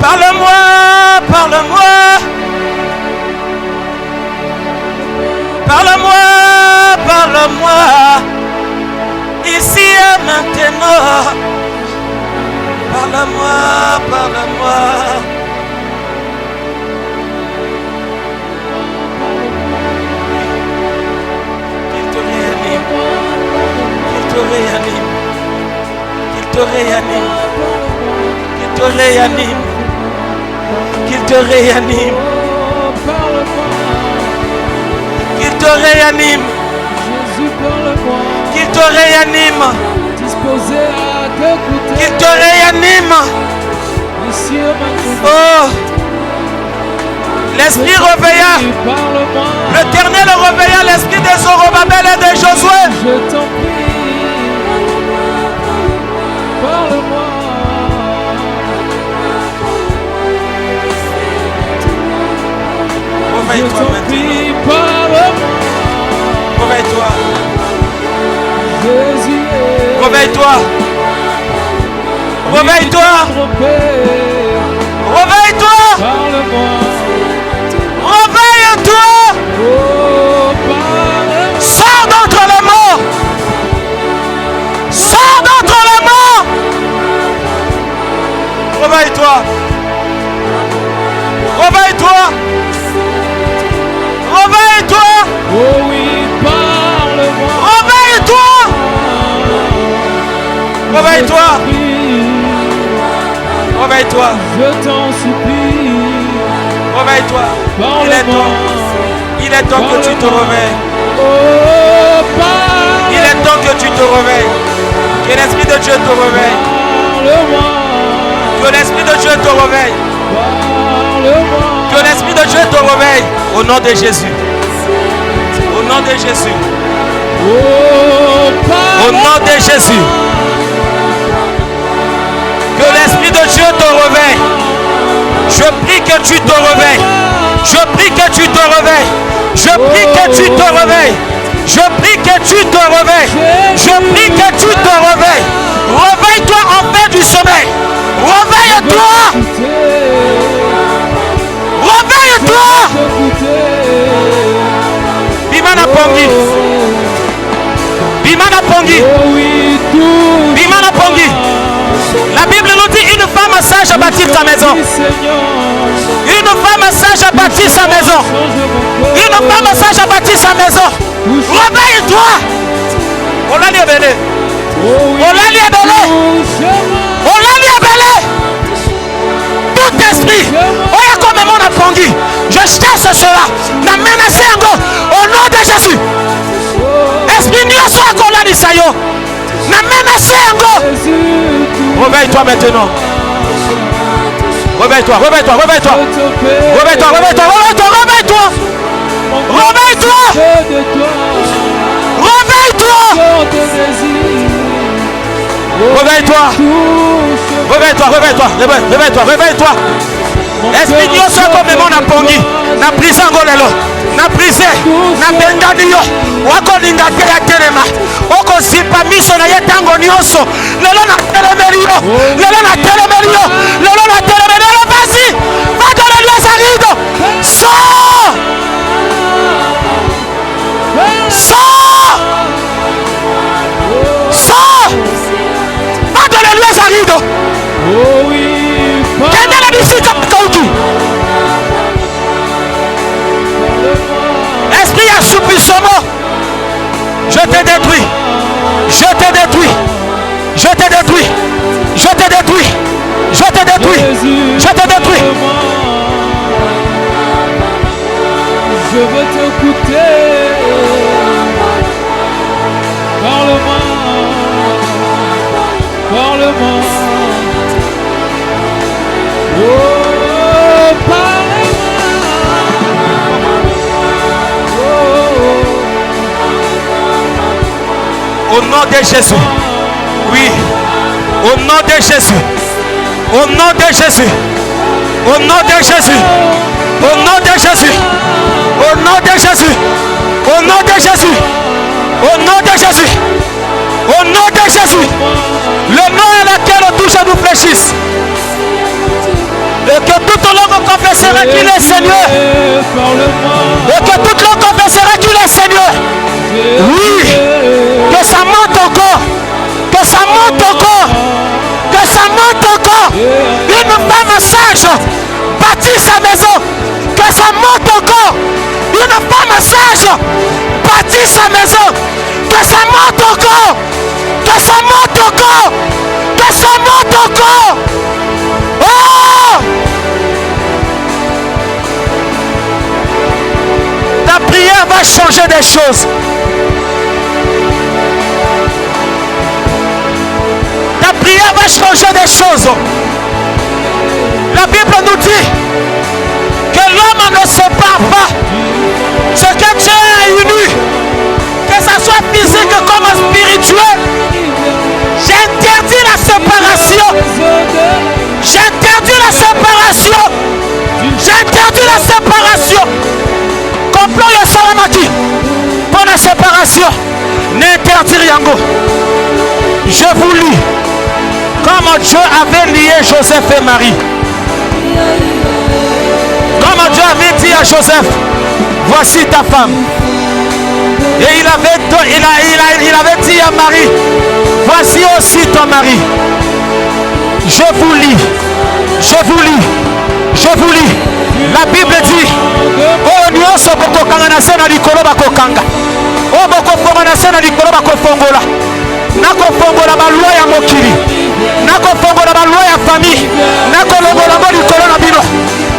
Parle-moi, parle-moi. Parle-moi, parle-moi. Ici et maintenant. Parle-moi, parle-moi. Qu'il te réanime. Qu'il te réanime. Qu'il te réanime. Qu'il te réanime. Qu'il te réanime. Qu'il te réanime. Qu'il te réanime. Qu'il te réanime. Oh, l'esprit réveilla. L'Éternel réveilla l'esprit de Zorobabel et de Josué. Je t'en prie, parle-moi. Réveille-toi maintenant. Réveille-toi. Réveille-toi. Réveille-toi. Réveille-toi. Réveille-toi. Sors d'entre les morts. Sors d'entre les morts. Réveille-toi. Réveille-toi. Réveille-toi. Oh oui, parle-moi. Réveille-toi. Réveille-toi. Réveille-toi. Je t'en supplie. Réveille-toi. Il est temps que tu te réveilles. Oh, parle-moi. Il est temps que tu te réveilles. Que l'Esprit de Dieu te réveille. Parle-moi. Que l'Esprit de Dieu te réveille. Parle-moi. Que l'Esprit de Dieu te réveille. Au nom de Jésus. Au nom de Jésus. Oh, au nom de Jésus. Que l'Esprit de Dieu te réveille. Je prie que tu te réveilles. Je prie que tu te réveilles. Je prie que tu te réveilles. Je prie que tu te réveilles. Je prie que tu te réveilles. Réveille-toi enfin du sommeil. Réveille-toi. Réveille-toi. Bimana Pongi. Bimana Pongi. Bimana Pongi. La Bible nous dit une femme sage a bâti sa maison. Une femme sage a bâti sa maison. Une femme sage a bâti sa maison. Réveille-toi. On l'a lié belé. On l'a lié belé. On l'a lié belé. Tout esprit. Oya comme mon appongi. Je cherche cela. Na menacé encore. Au nom de Jésus. Esprit nioso akola ni sayo. Na menacé encore. Réveille-toi maintenant. Réveille-toi, réveille-toi, réveille-toi. Réveille-toi, réveille-toi, réveille-toi, réveille-toi. Réveille-toi. Réveille-toi. Réveille-toi. Réveille-toi, réveille-toi, réveille-toi, réveille-toi. Esprit nyoso comme mon apongi. Na prison ngolelo. Na brisé. Na bendani yo. Wako linga te ya telema. Oko sipa miso na yetango nyoso. Lelo na telemerio. Lelo na telemerio. Lelo na telemerio. Vas-y. Va dans le lieu arido. Sors. Sors. Esprit assoupissement, je te détruis. Je te détruis. Je te détruis. Je te détruis. Je te détruis. Je te détruis. Je veux t'écouter. Parle-moi. Parle-moi. Oh, au nom de Jésus. Oui. Au nom de Jésus. Au nom de Jésus. Au nom de Jésus. Au nom de Jésus. Au nom de Jésus. Au nom de Jésus. Au nom de Jésus. Au nom de Jésus. Le nom à laquelle tout genou fléchisse. Et que toute langue confessera qu'il est Seigneur. Et que toute langue confessera qu'il est Seigneur. Oui. Que ça monte encore. Que ça monte encore. Que ça monte encore. Une femme sage bâtit sa maison. Que ça monte encore. Une femme sage bâtit sa maison. Que ça monte encore. Que ça monte encore. Que ça monte encore. Oh! Ta prière va changer des choses. Ta prière va changer des choses. La Bible nous dit que l'homme ne sépare pas ce que Dieu a uni, que ce soit physique comme spirituel. J'interdis la séparation. J'interdis la séparation. J'interdis la séparation. Complot le salamaki pour la séparation. N'interdire yango. Je vous lis comme Dieu avait lié Joseph et Marie. Comme Dieu avait dit à Joseph, voici ta femme. Et il avait dit à Marie, voici aussi ton mari. Je vous lis. Je vous lis. Je vous lis. La Bible dit, oh nyonso bokokanga na se na likolo bakokanga. Oh bokofonga na se na likolo bakofongola. Nakofongola balwa ya mokili. Nakofongola balwa ya famille. Nakolongola mo likolo na bino.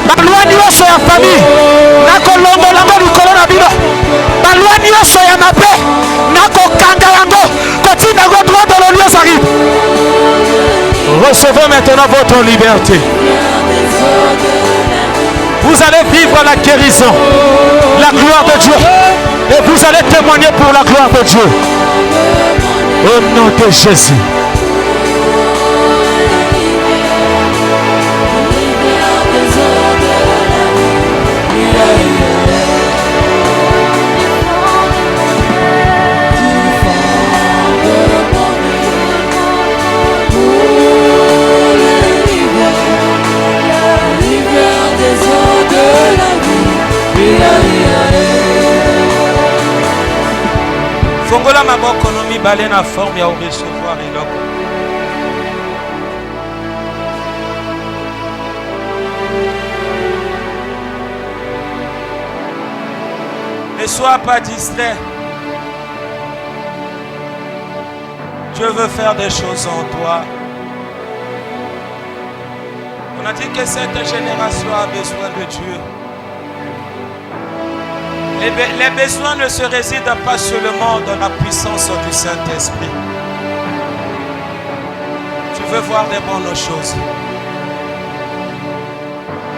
Balwa nyonso ya famille. Nakolongola mo likolo na bino. Balwa nyonso ya mabe. Nakokanga yango. Kotinda go droit dans le lieu arrive. Recevez maintenant votre liberté. Vous allez vivre la guérison, la gloire de Dieu. Et vous allez témoigner pour la gloire de Dieu. Au nom de Jésus. Fongola maboko no mibale na forme ya recevoir eloko. Ne sois pas distrait. Dieu veut faire des choses en toi. On a dit que cette génération a besoin de Dieu. Les besoins ne se résident pas seulement dans la puissance du Saint-Esprit. Tu veux voir des bonnes choses.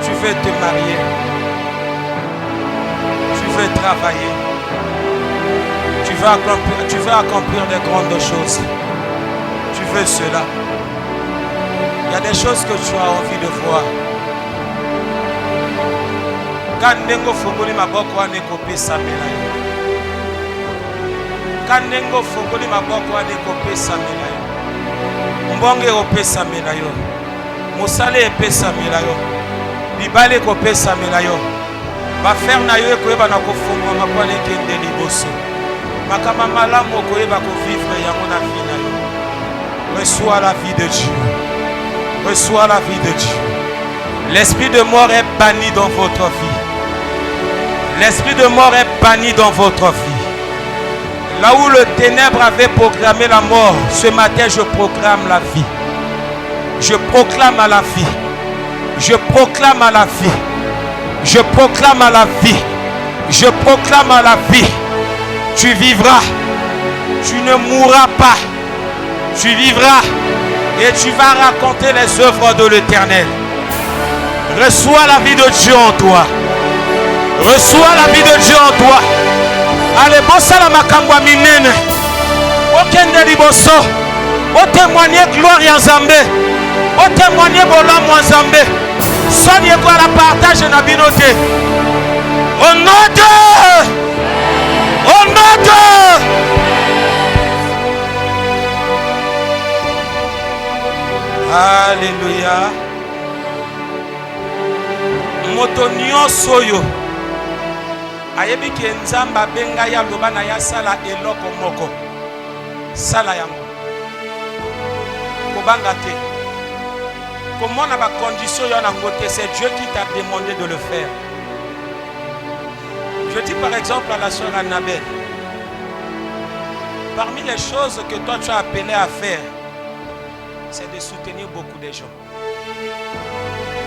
Tu veux te marier. Tu veux travailler. Tu veux accomplir des grandes choses. Tu veux cela. Il y a des choses que tu as envie de voir. Kandengo fongoli maboko ane kopesa melayo. Kandengo fongoli maboko ane kopesa melayo. Mbonge opesa melayo. Mosale epesa melayo. Bibale kopesa melayo. Ba faire na yo ekoyeba na kofongwa mapane kende liboso. Makama malamu okoyeba ko vivre yango na vie na yo. Reçois la vie de Dieu. Reçois la vie de Dieu. L'esprit de mort est banni dans votre vie. L'esprit de mort est banni dans votre vie. Là où le ténèbre avait programmé la mort, ce matin je proclame la vie. Je proclame à la vie. Je proclame à la vie. Je proclame à la vie. Je proclame à la vie. Tu vivras. Tu ne mourras pas. Tu vivras. Et tu vas raconter les œuvres de l'Éternel. Reçois la vie de Dieu en toi. Reçois la vie de Dieu en toi. Allez, bossa la makambwa minene. Okende liboso. O témoigner gloire en Zambé. O témoigner bolam en Zambé. Soignez quoi la partage na binote. Au nom de. Au nom de. Alléluia. Moto nyonso yo ayebi ke nzamba benga ya loba na ya sala eloko moko sala yango kobanga te komona ba condition yo na ngote. C'est Dieu qui t'a demandé de le faire. Je dis par exemple à la sœur Annabelle, parmi les choses que toi tu as appelé à faire, c'est de soutenir beaucoup de gens.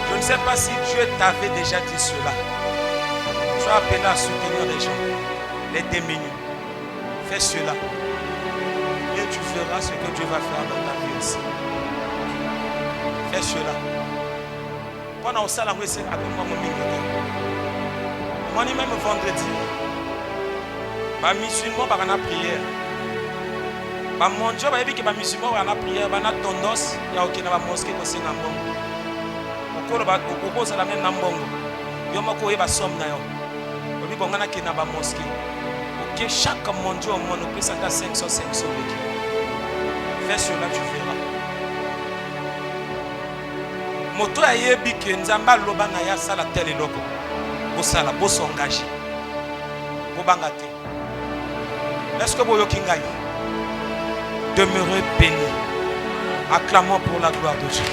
Je ne sais pas si Dieu t'avait déjà dit cela. Tu as appelé à soutenir les gens, les démunis. Fais cela. Et tu feras ce que Dieu va faire dans ta vie aussi. Fais cela. Pendant que ça, la c'est avec moi, mon même vendredi, les musulmans ont la prière. Mon Dieu, les musulmans ont la prière, ils ont tendance à aller dans la mosquée. Okoza la même nambongo yo moko yeba somme na yo obi bongana ke na ba mosquée OK chaque mondial au monde pesa ta 500 beki fais cela tu verras moto ayebi ke nzamba loba na ya sala tel eloko bo sala bo s'engager bo banga te. Est-ce que boyo kingai demeurez béni. Acclamons pour la gloire de Dieu.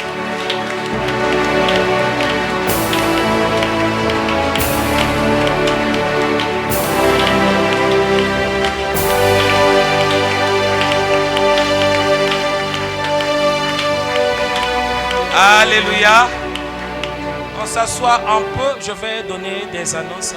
Alléluia. On s'assoit un peu. Je vais donner des annonces.